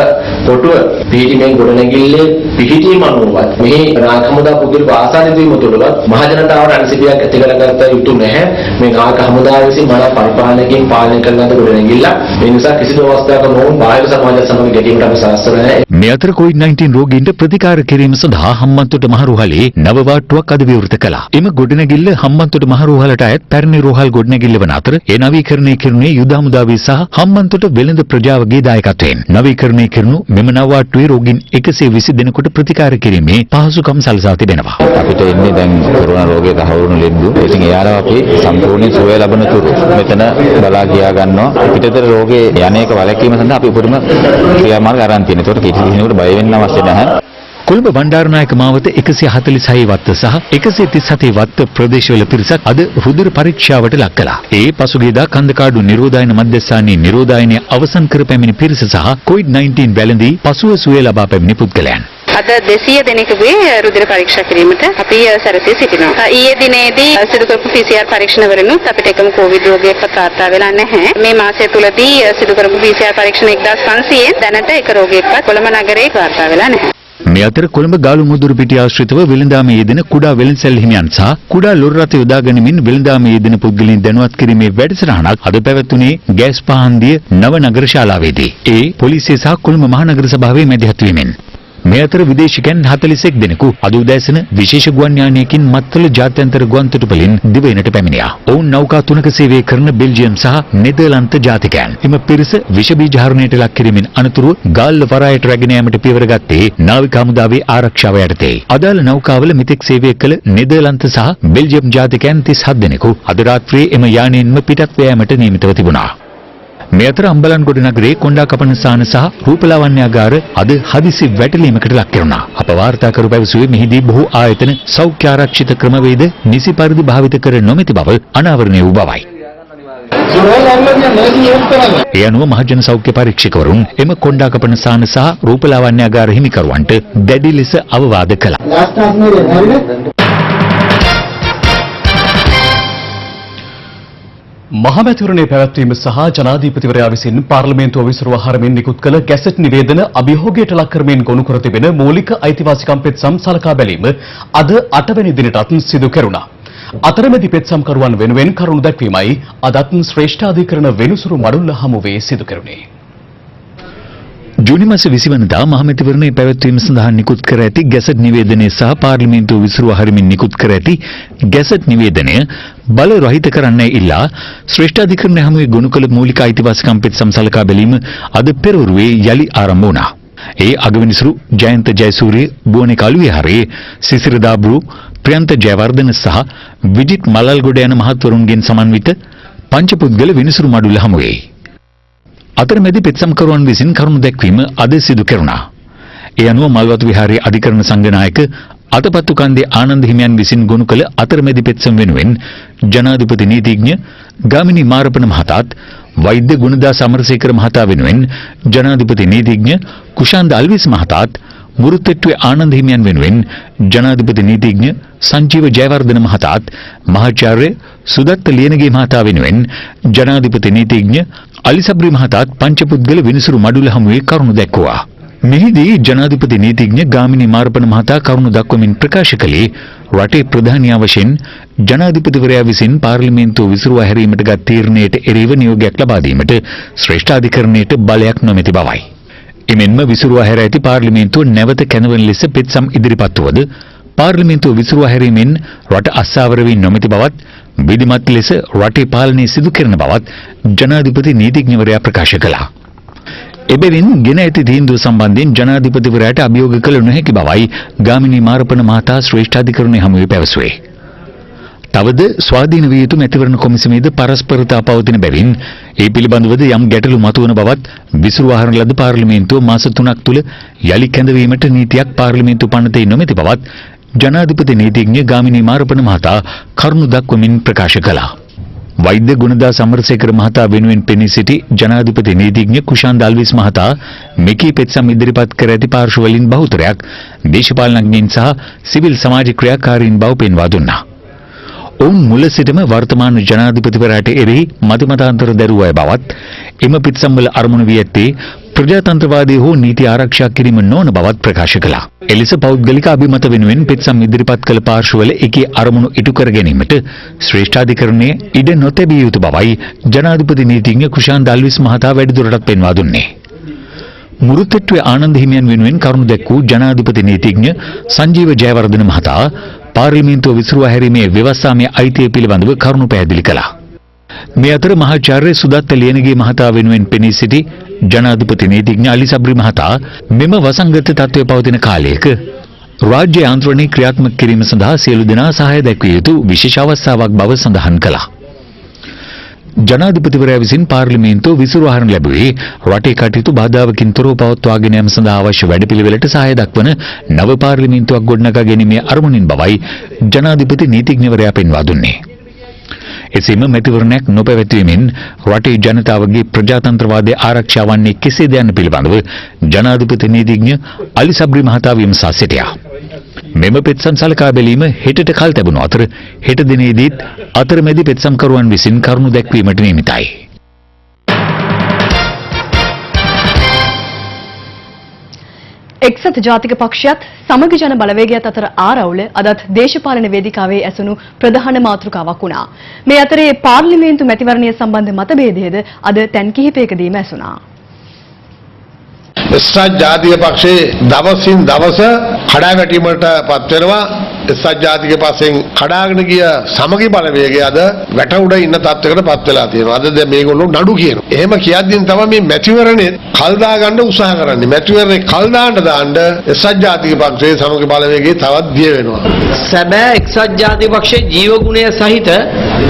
කොටුව පිහිටීමෙන් ගොඩනැගිල්ලේ පිහිටීම අනුවත් මෙහි නායක හමුදා පුද්ගලික ආසාදිත වීම තුළවත් මහ ජනතාවට අනිසිතියක් ඇති කරගත යුතු නැහැ. මේ නායක හමුදා විසින් මන පරිපාලනයකින් පාලනය කරන ලද ගොඩනැගිල්ල. ඒ නිසා කිසිදු අවස්ථාවක මොවුන් බාහිර සමාජය සමග ගැටීමට අපි සාස්ත්‍ර නැහැ. මේ අතර COVID-19 රෝගීන්ට ප්‍රතිකාර කිරීම සඳහා හම්බන්තොට මහරෝහලේ නව වාට්ටුවක් අද විවෘත කළා. එම ගොඩනැගිල්ල හම්බන්තොට මහරෝහලට අයත් පැරණි රෝහල් ගොඩනැගිල්ල වන අතර ඒ නවීකරණය කෙරුණේ යුද හමුදාවේ සහ හම්බන්තොට වෙළඳ ප්‍රජාවගේ දායකත්වයෙන්. නවීකරණය කෙරුණු මෙම නව වාට්ටුවේ රෝගීන් 120 දෙනෙකුට ප්‍රතිකාර කිරීමේ පහසුකම් සලසා තිබෙනවා. අපිට එන්නේ දැන් කොරෝනා රෝගයේ තහවුරුණු ලෙඩු. ඉතින් එයාලා අපි සම්පූර්ණ සුවය ලබන තුරු මෙතන බලා කියා ගන්නවා. පිටතට රෝගේ යන්නේක වළක්වීම සඳහා අපි උපරිම ක්‍රියාමාර්ග අරන් තියෙනවා. ඒකට කිසි කෙනෙකුට බය වෙන්න අවශ්‍ය නැහැ. කොළඹ බණ්ඩාරනායක මාවත 146 වත්ත සහ 137 වත්ත ප්‍රදේශවල පිරිසක් අද රුධිර පරීක්ෂාවට ලක් කළා. ඒ පසුගියදා කන්දකාඩු නිරෝධායන මධ්‍යස්ථානයේ නිරෝධායනය අවසන් කර පැමිණි පිරිස සහ COVID-19 වැළඳී පසුව සුවය ලබා පැමිණි පුද්ගලයන්. අද 200 දෙනෙකුගේ රුධිර පරීක්ෂා කිරීමට අපි සැරසී සිටිනවා. ඊයේ දිනේදී සිදු කරපු PCR පරීක්ෂණවලිනුත් අපිට එකම කොවිඩ් රෝගයක් වාර්තා වෙලා නැහැ. මේ මාසය තුලදී සිදු කරපු PCR පරීක්ෂණ 1500 දැනට එක රෝගයක්වත් කොළඹ නගරේ වාර්තා වෙලා නැහැ. මේ අතර කොළඹ ගාලු මුදුරු පිටිය ආශ්‍රිතව වෙළඳාමේ යෙදෙන කුඩා වෙළඳසැල් හිමියන් සහ කුඩා ලොරි රථ යොදා ගැනීමෙන් වෙළඳාමේ යෙදෙන පුද්ගලයන් දැනුවත් කිරීමේ වැඩසටහනක් අද පැවැත්වුණේ ගෑස් පහන්දිය නව නගර ශාලාවේදී. ඒ පොලිසිය සහ කොළඹ මහනගර සභාවේ මැදිහත් වීමෙන් මේ අතර විදේශිකයන් 41 දෙනෙකු අද උදෑසන විශේෂ ගුවන් යානයකින් මත්තල ජාත්‍යන්තර ගුවන් තොටුපළින් දිවයිනට පැමිණියා. ඔවුන් නෞකා තුනක සේවය කරන බෙල්ජියම් සහ නෙදර්ලන්ත ජාතිකයන්. එම පිරිස විෂ බීජ හරණයට ලක් කිරීමෙන් අනතුරුව ගාල්ල වරායට රැගෙන යාමට පියවර ගත්තේ නාවික හමුදාවේ ආරක්ෂාව යටතේ. අදාළ නෞකාවල මෙතෙක් සේවය කළ නෙදර්ලන්ත සහ බෙල්ජියම් ජාතිකයන් 37 දෙනෙකු අද රාත්‍රියේ එම යානයෙන්ම පිටත් යාමට නියමිතව තිබුණා. මේ අතර අම්බලන්ගොඩ නගරයේ කොණ්ඩා කපන ස්ථාන සහ රූපලාවන්‍යාගාර අද හදිසි වැටලීමකට ලක් කෙරුණා. අප වාර්තාකරු පැවසුවේ මෙහිදී බොහෝ ආයතන සෞඛ්‍ය ආරක්ෂිත ක්‍රමවේද නිසි පරිදි භාවිත කර නොමැති බව අනාවරණය වූ බවයි. ඒ අනුව මහජන සෞඛ්‍ය පරීක්ෂකවරුන් එම කොණ්ඩා කපන ස්ථාන සහ රූපලාවන්‍යාගාර හිමිකරුවන්ට දැඩි ලෙස අවවාද කළා. මහමැතිවරණයේ පැවැත්වීම සහ ජනාධිපතිවරයා විසින් පාර්ලිමේන්තුව විසිරුවා හරමින් නිකුත් කළ ගැසට් නිවේදන අභියෝගයට ලක් කරමින් ගොනු කර තිබෙන මූලික අයිතිවාසිකම් පෙත්සම් සලකා බැලීම අද 8 වෙනි දිනටත් සිදු කෙරුණා. අතරමැදි පෙත්සම්කරුවන් වෙනුවෙන් කරුණු දැක්වීමයි අදත් ශ්‍රේෂ්ඨාධිකරණ වෙනුසුරු මඩුල්ල හමුවේ සිදු කෙරුණේ. ජූනි මාස 20 වෙනිදා මහමැතිවරණයේ පැවැත්වීම සඳහා නිකුත් කර ඇති ගැසට් නිවේදනය සහ පාර්ලිමේන්තුව විසිරුවා හරමින් නිකුත් කර ඇති ගැසට් නිවේදනය බල රහිත කරන්නයි ඉල්ලා ශ්‍රේෂ්ඨාධිකරණ හමුවේ ගොනු කළ මූලික අයිතිවාසිකම් පෙත්සම් සලකා බැලීම අද පෙරවරුවේ යලි ආරම්භ වුණා. ඒ අගවිනිසුරු ජයන්ත ජයසූරිය, බුවනේ කළුවිහාරයේ සිසිර දාබ්රු, ප්‍රියන්ත ජයවර්ධන සහ විජිත් මලල්ගොඩ යන මහත්වරුන්ගෙන් සමන්විත පංචපුද්ගල විනිසුරු මඩුල්ල හමුවේ අතරමැදි පෙත්සම්කරුවන් විසින් කරුණු දැක්වීම අද සිදු කෙරුණා. ඒ අනුව මල්වතු විහාරයේ අධිකරණ සංඝනායක අතපත්තු කන්දේ ආනන්ද හිමියන් විසින් ගොනු කළ අතරමැදි පෙත්සම් වෙනුවෙන් ජනාධිපති නීතිඥ ගාමිණී මාරපන මහතාත් වෛද්‍ය ගුණදාස අමරසේකර මහතා වෙනුවෙන් ජනාධිපති නීතිඥ කුෂාන්ද අල්විස් මහතාත් මුරුත්තෙට්ටුවේ ආනන්ද හිමියන් වෙනුවෙන් ජනාධිපති නීතිඥ සංජීව ජයවර්ධන මහතාත් මහාචාර්ය සුදත්ත ලියනගේ මහතා වෙනුවෙන් ජනාධිපති නීතිඥ අලිසබ්රි මහතාත් පංචපුද්ගල විනිසුරු මඩුල්ල හමුවේ කරුණු දැක්වුවා. මෙහිදී ජනාධිපති නීතිඥ ගාමිණී මාරපන මහතා කරුණු දක්වමින් ප්‍රකාශ කළේ රටේ ප්‍රධානියා වශයෙන් ජනාධිපතිවරයා විසින් පාර්ලිමේන්තුව විසිරුවා හැරීමට ගත් තීරණයට එරෙහිව නියෝගයක් ලබා දීමට ශ්‍රේෂ්ඨාධිකරණයට බලයක් නොමැති බවයි. එමෙන්ම විසිරුවා හැර ඇති පාර්ලිමේන්තුව නැවත කැඳවන ලෙස පෙත්සම් ඉදිරිපත් වුවද පාර්ලිමේන්තුව විසිරුවා හැරීමෙන් රට අස්සාවර වී නොමැති බවත් විධිමත් ලෙස රටේ පාලනය සිදු කරන බවත් ජනාධිපති නීතිඥවරයා ප්‍රකාශ කළා. එබැවින් ගෙන ඇති තීන්දුව සම්බන්ධයෙන් ජනාධිපතිවරයාට අභියෝග කළ නොහැකි බවයි ගාමිණී මාරපන මහතා ශ්‍රේෂ්ඨාධිකරණයේ හමුවේ පැවසුවේ. තවද ස්වාධීන විය යුතු මැතිවරණ කොමිසමේද පරස්පරතා පවතින බැවින් ඒ පිළිබඳවද යම් ගැටලු මතුවන බවත් විසිරුවා හරින ලද පාර්ලිමේන්තුව මාස 3ක් තුල යලි කැඳවීමට නීතියක් පාර්ලිමේන්තුව පනතේ නොමැති බවත් ජනාධිපති නීතිඥ ගාමිණී මාරපන මහතා කරුණු දක්වමින් ප්‍රකාශ කළා. වෛද්‍ය ගුණදාස අමරසේකර මහතා වෙනුවෙන් පෙනී සිටි ජනාධිපති නීතිඥ කුෂාන්ද අල්විස් මහතා මෙකී පෙත්සම් ඉදිරිපත් කර ඇති පාර්ශවවලින් බහුතරයක් දේශපාලනඥයින් සහ සිවිල් සමාජ ක්‍රියාකාරීන් බව පෙන්වා දුන්නා. ඔවුන් මුල සිටම වර්තමාන ජනාධිපතිවරයාට එරෙහි මතිමතාන්තර දැරුව අය බවත් එම පිටසම්වල අරමුණ වී ඇත්තේ ප්‍රජාතන්ත්‍රවාදී හෝ නීති ආරක්ෂා කිරීම නොවන බවත් ප්‍රකාශ කළා. එලෙස පෞද්ගලික අභිමත වෙනුවෙන් පිටසම් ඉදිරිපත් කළ පාර්ශවවල එකී අරමුණු ඉටු කර ගැනීමට ශ්‍රේෂ්ඨාධිකරණයේ ඉඩ නොතැබිය යුතු බවයි ජනාධිපති නීතිඥ කුෂාන් දල්විස් මහතා වැඩිදුරටත් පෙන්වා දුන්නේ. මුරුතෙට්ටුවේ ආනන්ද හිමියන් වෙනුවෙන් කරුණු දැක්වූ ජනාධිපති නීතිඥ සංජීව ජයවර්ධන මහතා පාර්ලිමේන්තුව විසිරුවා හැරීමේ ව්‍යවස්ථාමය අයිතිය පිළිබඳව කරුණු පැහැදිලි කළා. මේ අතර මහාචාර්ය සුදත්ත ලියනගේ මහතා වෙනුවෙන් පෙනී සිටි ජනාධිපති නීතිඥ අලි සබ්රි මහතා මෙම වසංගත තත්ත්වය පවතින කාලයක රාජ්‍ය යාන්ත්‍රණය ක්‍රියාත්මක කිරීම සඳහා සියලු දෙනා සහාය දැක්විය යුතු විශේෂ අවස්ථාවක් බව සඳහන් කළා. ජනාධිපතිවරයා විසින් පාර්ලිමේන්තුව විසිරුවා හරින ලැබුවේ රටේ කටයුතු බාධාවකින් තොරව පවත්වාගෙන යාම සඳහා අවශ්‍ය වැඩපිළිවෙලට සහාය දක්වන නව පාර්ලිමේන්තුවක් ගොඩනගා ගැනීමේ අරමුණින් බවයි ජනාධිපති නීතිඥවරයා පෙන්වා දුන්නේ. එසේම මැතිවරණයක් නොපැවැත්වීමෙන් රටේ ජනතාවගේ ප්‍රජාතන්ත්‍රවාදය ආරක්ෂා වන්නේ කෙසේද යන්න පිළිබඳව ජනාධිපති නීතිඥ අලි සබ්රි මහතා විමසා සිටියා. මෙම පෙත්සම් සලකා බැලීම හෙටට කල් තැබුණු අතර හෙට දිනේදීත් අතරමැදි පෙත්සම්කරුවන් විසින් කරුණු දැක්වීමට නියමිතයි. එක්සත් ජාතික පක්ෂයත් සමග ජන බලවේගයත් අතර ආරවුල අදත් දේශපාලන වේදිකාවේ ඇසුණු ප්‍රධාන මාතෘකාවක් වුණා. මේ අතරේ පාර්ලිමේන්තු මැතිවරණය සම්බන්ධ මතභේදයද අද තැන් කිහිපයකදීම ඇසුණා. එක්සත් ජාතික පක්ෂයේ දවසින් දවස කඩාවැටීමට පත් වෙනවා. එක්සත් ජාතික පක්ෂයෙන් කඩාගෙන ගිය සමගි බලවේගය අද වැට උඩ ඉන්න තත්ත්වයකට පත් වෙලා තියෙනවා. අද දැන් මේගොල්ලෝ නඩු කියනවා. එහෙම කියද්දී තමයි මේ මැතිවරණේ කල් දා ගන්න උත්සාහ කරන්නේ. මැතිවරණේ කල් දාන්න එක්සත් ජාතික පක්ෂයේ සමගි බලවේගය තවත් දිය වෙනවා. සැබෑ එක්සත් ජාතික පක්ෂයේ ජීව ගුණය සහිත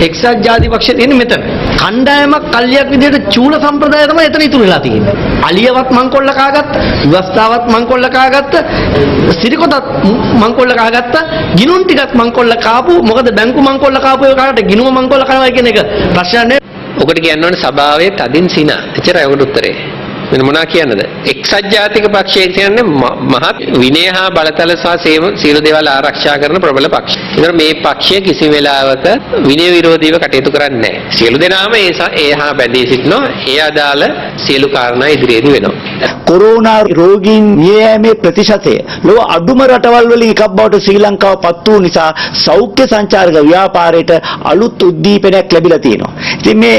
එක්සත් ජාතික පක්ෂය තියෙන්නේ මෙතන. කණ්ඩායමක් කල්ලියක් විදිහට චූල සම්ප්‍රදාය තමයි එතන ඉතුරු වෙලා තියෙන්නේ. අලියවත් මංකොල්ල කාගත්ත, විවස්ථාවත් මංකොල්ල කාගත්ත, සිරිකොතත් මංකොල්ල කාගත්ත, ගිනුම් ටිකත් මංකොල්ල කාපු. මොකද බැංකු මංකොල්ල කාපු ඒ කාට ගිනුම මංකොල්ල කරනවා කියන එක ප්‍රශ්නයක් නෙවෙයි. ඔකට කියන්න ඕනේ සභාවේ තදින් සින. එච්චරයි ඔකට උත්තරේ. වෙන මොනවා කියන්නද? එක්සත් ජාතික පක්ෂය කියන්නේ මහත් විනය හා බලතල සහ සියලු දේවල් ආරක්ෂා කරන ප්‍රබල පක්ෂය. ඒතර මේ පක්ෂය කිසි වෙලාවක විනය විරෝධීව කටයුතු කරන්නේ නැහැ. සියලු දෙනාම ඒ හා බැඳී සිටිනවා. ඒ අදාළ සියලු කාරණා ඉදිරියේදී වෙනවා. කොරෝනා රෝගීන් මිය යාමේ ප්‍රතිශතය ලොව අඩුම රටවල් වලින් එකක් බවට ශ්‍රී ලංකාව පත් වූ නිසා සෞඛ්‍ය සංචාරක ව්‍යාපාරයට අලුත් උද්දීපනයක් ලැබිලා තියෙනවා. ඉතින් මේ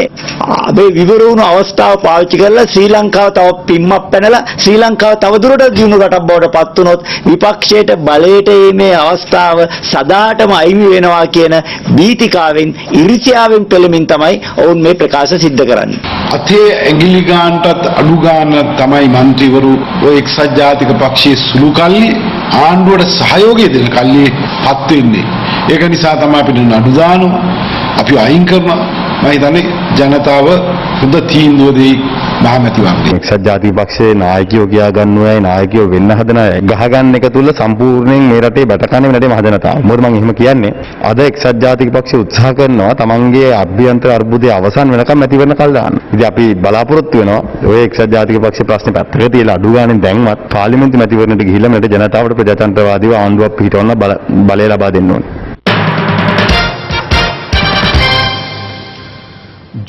විවර වුණු අවස්ථාව පාවිච්චි කරලා ශ්‍රී ලංකාව තව පිම්මක් පැනලා ශ්‍රී ලංකාව තවදුරටත් දියුණු රටක් බවට පත් වුණොත් විපක්ෂයට බලයට එීමේ අවස්ථාව සදාටම අයිමි වෙනවා කියන බීතිකාවෙන් ඉරිසියාවෙන් පෙළමින් තමයි ඔවුන් මේ ප්‍රකාශ සිද්ධ කරන්නේ. අතේ ඇඟිලි ගන්නටත් අඩු ගන්න තමයි මන්ත්‍රීවරු ඔය එක්සත් ජාතික පක්ෂයේ සුළු කල්ලි ආණ්ඩුවට සහයෝගය දෙන කල්ලි පත් වෙන්නේ. ඒක නිසා තමයි අපිට නඩු දානු අපි අයින් කරනවා. මම හිතන්නේ ජනතාව හොඳ තීන්දුව දෙයි මහමැතිවරණය. එක්සත් ජාතික පක්ෂයේ නායකයෝ කියා ගන්නවයි නායකයෝ වෙන්න හදන අය ගහගන්න එක තුල සම්පූර්ණයෙන් මේ රටේ බැටකන්නේ රටේ මහජනතාව. මොකද මම එහෙම කියන්නේ අද එක්සත් ජාතික පක්ෂය උත්සාහ කරනවා තමන්ගේ අභ්‍යන්තර අර්බුදයේ අවසන් වෙනකම් මැතිවරණ කල් දාන්න. ඉතින් අපි බලාපොරොත්තු වෙනවා ඔය එක්සත් ජාතික පක්ෂ ප්‍රශ්නේ පැත්තක තියලා අඩු ගානේ දැන්වත් පාර්ලිමේන්තු මැතිවරණයට ගිහිල්ලා මෙරට ජනතාවට ප්‍රජාතන්ත්‍රවාදීව ආණ්ඩුවක් පිහිටවන්න බලය ලබා දෙන්න ඕනේ.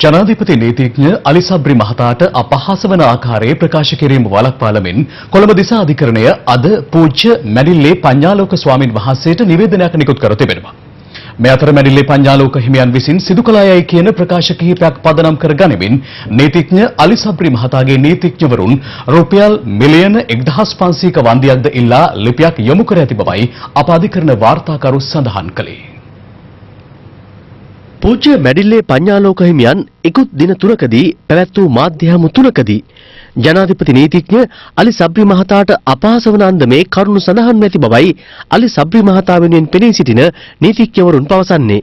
ජනාධිපති නීතිඥ අලි සබ්රි මහතාට අපහාස වන ආකාරයේ ප්‍රකාශ කිරීම වළක්වාලමින් කොළඹ දිසා අධිකරණය අද පූජ්‍ය මැඩිල්ලේ පඤ්ඤාලෝක ස්වාමින් වහන්සේට නිවේදනයක් නිකුත් කර තිබෙනවා. මේ අතර මැඩිල්ලේ පඤ්ඤාලෝක හිමියන් විසින් සිදු කළායයි කියන ප්‍රකාශ කිහිපයක් පදනම් කර ගනිමින් නීතිඥ අලි සබ්රි මහතාගේ නීතිඥවරුන් රුපියල් මිලියන 1500ක වන්දියක්ද ඉල්ලා ලිපියක් යොමු කර ඇති බවයි අප අධිකරණ වාර්තාකරු සඳහන් කළේ. පූජ්‍ය මැඩිල්ලේ පඤ්ඤාලෝක හිමියන් ඉක්ුත් දින 3කදී පැවැත් වූ මාධ්‍ය හමු 3කදී ජනාධිපති නීතිඥ අලි සබ්රි මහතාට අපහාස වන අන්දමේ කරුණු සඳහන් ඇති බවයි අලි සබ්රි මහතා වෙනුවෙන් පෙනී සිටින නීතිඥවරුන් පවසන්නේ.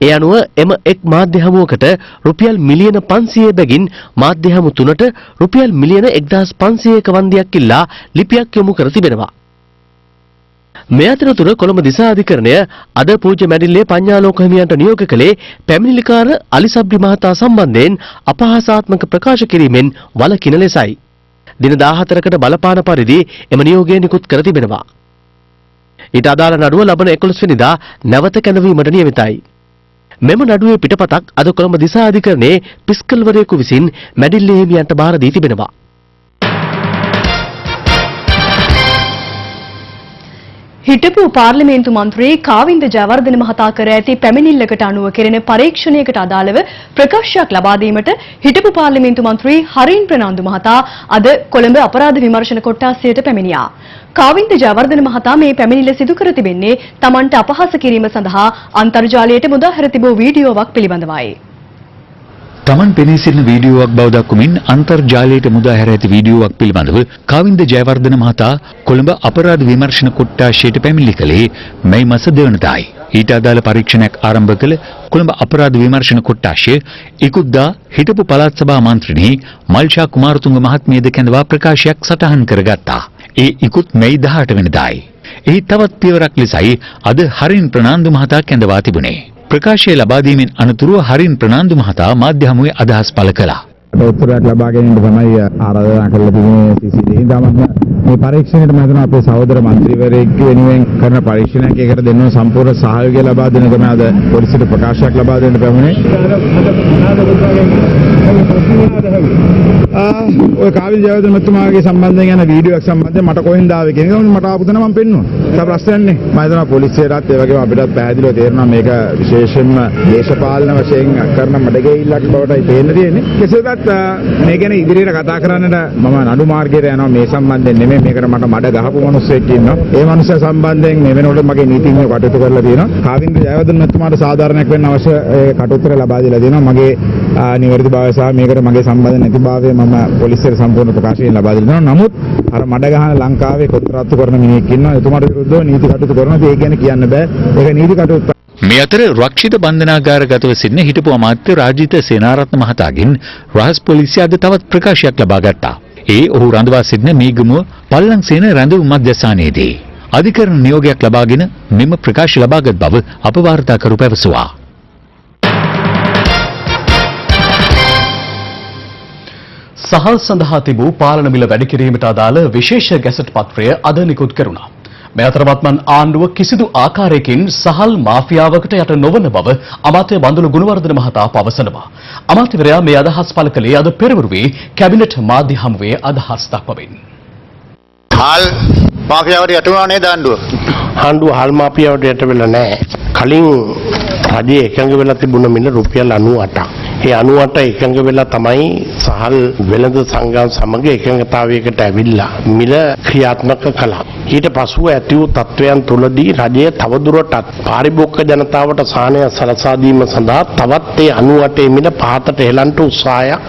ඒ අනුව එම එක් මාධ්‍ය හමුවකට රුපියල් මිලියන 500 බැගින් මාධ්‍ය හමු 3ට රුපියල් මිලියන 1500ක වන්දියක් ඉල්ලා ලිපියක් යොමු කර තිබෙනවා. මේ අතරතුර කොළඹ දිසා අධිකරණය අද පූජ්‍ය මැඩිල්ලේ පඤ්ඤාලෝක හිමියන්ට නියෝග කළේ පැමිණිලිකාර අලි සබ්රි මහතා සම්බන්ධයෙන් අපහාසාත්මක ප්‍රකාශ කිරීමෙන් වළකින ලෙසයි. දින 14කට බලපාන පරිදි එම නියෝගය නිකුත් කර තිබෙනවා. ඊට අදාළ නඩුව ලබන 11 වෙනිදා නැවත කැඳවීමට නියමිතයි. මෙම නඩුවේ පිටපතක් අද කොළඹ දිසා අධිකරණයේ පිස්කල්වරයෙකු විසින් මැඩිල්ලේ හිමියන්ට බාර දී තිබෙනවා. හිටපු පාර්ලිමේන්තු මන්ත්‍රී කාවින්ද ජයවර්ධන මහතා කර ඇති පැමිණිල්ලකට අනුව කෙරෙන පරීක්ෂණයකට අදාළව ප්‍රකාශයක් ලබා දීමට හිටපු පාර්ලිමේන්තු මන්ත්‍රී හරින් ප්‍රනාන්දු මහතා අද කොළඹ අපරාධ විමර්ශන කොට්ටාසයට පැමිණියා. කාවින්ද ජයවර්ධන මහතා මේ පැමිණිල්ල සිදු කර තිබෙන්නේ තමන්ට අපහාස කිරීම සඳහා අන්තර්ජාලයට මුදාහැර තිබූ වීඩියෝවක් පිළිබඳවයි. තමන් පෙනී සිටින වීඩියෝවක් බව දක්වමින් අන්තර්ජාලයට මුදා හැර ඇති වීඩියෝවක් පිළිබඳව කාවින්ද ජයවර්ධන මහතා කොළඹ අපරාධ විමර්ශන කොට්ටාශයට පැමිණිලි කළේ මේ මාස 2 වෙනිදායි. ඊට අදාළ පරීක්ෂණයක් ආරම්භ කළ කොළඹ අපරාධ විමර්ශන කොට්ටාශය ඉකුද්දා හිටපු පළාත් සභා මන්ත්‍රිණී මල්ෂා කුමාරතුංග මහත්මියද කැඳවා ප්‍රකාශයක් සටහන් කරගත්තා. ඒ ඉකුත් මේ 18 වෙනිදායි. එහි තවත් පියවරක් ලෙසයි අද හරින් ප්‍රනාන්දු මහතා කැඳවා තිබුණේ. ප්‍රකාශය ලබා දීමෙන් අනතුරුව හරින් ප්‍රනාන්දු මහතා මාධ්‍ය හමුවේ අදහස් පළ කළා. උත්තරයක් ලබා ගැනීමට තමයි ආරාධනා කළා තිබුණේ CCTV. දාමත් මේ පරීක්ෂණයට මම හිතනවා අපේ සහෝදර മന്ത്രിවරයෙක් වෙනුවෙන් කරන පරීක්ෂණයක් ඒකට දෙන්න සම්පූර්ණ සහයෝගය ලබා දෙන ගමන් අද පොලිසියට ප්‍රකාශයක් ලබා දෙන්න පැමුණේ. ඔය කාවින්ද ජයවර්ධන මහත්මයාගේ සම්බන්ධයෙන් යන වීඩියෝ එක සම්බන්ධයෙන් මට කොහෙන්ද ආවේ කියන එක මට ආපු තැන මම පෙන්නුවා. ඒක ප්‍රශ්නයක් නේ. මම හිතනවා පොලිසියටත් ඒ වගේම අපිටත් පැහැදිලිව තේරෙනවා මේක විශේෂයෙන්ම දේශපාලන වශයෙන් කරන මඩගැහිල්ලක් බවටයි පේන්න තියෙන්නේ. කෙසේවත් මේ ගැන ඉදිරියට කතා කරන්නට මම නඩු මාර්ගයට යනවා මේ සම්බන්ධයෙන් නෙමෙයි මේකට මට මඩ ගහපු මිනිස්සෙක් ඉන්නවා. ඒ මිනිසා සම්බන්ධයෙන් මේ වෙනකොට මගේ නීතිඥයෝ කටයුතු කරලා තියෙනවා. කාවින්ද ජයවර්ධන මහත්මයාට සාධාරණයක් වෙන්න අවශ්‍ය කටයුතු ලබා දීලා දෙනවා. මගේ නිවැරදිභාවය සහ මේකට මගේ සම්බන්ධ නැතිභාවය මම පොලිසියට සම්පූර්ණ ප්‍රකාශයෙන් ලබා දෙනවා. නමුත් අර මඩ ගහන ලංකාවේ කොන්ත්‍රාත්තු කරන මිනිහෙක් ඉන්නවා. එතුමාට විරුද්ධව නීති කටයුතු කරනවා. ඒක ගැන කියන්න බෑ. ඒක නීති කටයුතු. මේ අතර රක්ෂිත බන්ධනාගාරගතව සිටින හිටපු අමාත්‍ය රාජිත සේනාරත්න මහතාගෙන් රහස් පොලිසිය අද තවත් ප්‍රකාශයක් ලබා ගත්තා. ඒ ඔහු රඳවා සිටින මීගමුව පල්ලංසේන රැඳවුම් මධ්‍යස්ථානයේදී අධිකරණ නියෝගයක් ලබාගෙන මෙම ප්‍රකාශ ලබාගත් බව අප වාර්තාකරු පැවසුවා. සහල් සඳහා තිබූ පාලන මිල වැඩි කිරීමට අදාළ විශේෂ ගැසට් පත්‍රය අද නිකුත් කෙරුණා. මේ අතරවත්මන් ආණ්ඩුව කිසිදු ආකාරයකින් සහල් මාෆියාවකට යට නොවන බව අමාත්‍ය බන්දුල ගුණවර්ධන මහතා පවසනවා. අමාත්‍යවරයා මේ අදහස් පළ කළේ අද පෙරවරුවේ කැබිනට් මාධ්‍ය හමුවේ අදහස් දක්වමින්. හල් මාෆියාවට යට වුණා නේද ආණ්ඩුව? ආණ්ඩුව හල් මාෆියාවට යට වෙලා නැහැ. කලින් රජයේ එකඟ වෙලා තිබුණ මිල රුපියල් 98ක්. ඒ 98 එකඟ වෙලා තමයි සහල් වෙළඳ සංගම් සමග එකඟතාවයකට ඇවිල්ලා මිල ක්‍රියාත්මක කළා. ඊට පසුව ඇති වූ තත්වයන් තුලදී රජය තවදුරටත් පාරිභෝගික ජනතාවට සාහනය සලසා දීම සඳහා තවත් ඒ 98 මිල පහතට හෙලන්න උත්සාහයක්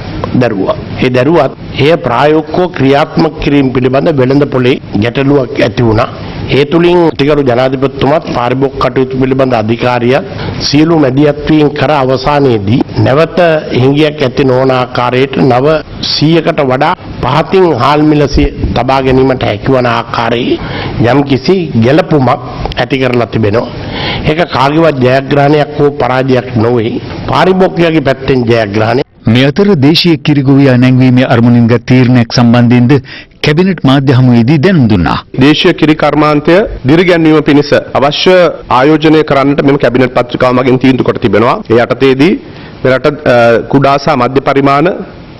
දැරුවා. ඒ දැරුවත් එය ප්‍රායෝගිකව ක්‍රියාත්මක කිරීම පිළිබඳ වෙළඳ පොලේ ගැටලුවක් ඇති වුණා. ඒ තුලින් අතිගරු ජනාධිපතිතුමාත් පාරිභෝගික කටයුතු පිළිබඳ අධිකාරියත් සියලු මැදිහත්වීම් කර අවසානයේදී නැවත හිඟියක් ඇති නොවන ආකාරයට 900කට වඩා පහතින් හාල් මිල තබා ගැනීමට හැකිවන ආකාරයේ යම්කිසි ගැළපුමක් ඇති කරලා තිබෙනවා. ඒක කාගේවත් ජයග්‍රහණයක් හෝ පරාජයක් නොවේ. පාරිභෝගිකයාගේ පැත්තෙන් ජයග්‍රහණය. මේ අතර දේශීය කිරිගොවියා නැංවීමේ අරමුණින් ගත් තීරණයක් සම්බන්ධයෙන්ද කැබිනට් මාධ්‍ය හමුවේදී දැනුම් දුන්නා. දේශීය කිරි කර්මාන්තය දිරිගැන්වීම පිණිස අවශ්‍ය ආයෝජනය කරන්නට මෙම කැබිනට් පත්‍රිකාව මගින් තීන්දුව කර තිබෙනවා. ඒ යටතේදී මෙරට කුඩා සහ මධ්‍ය පරිමාණ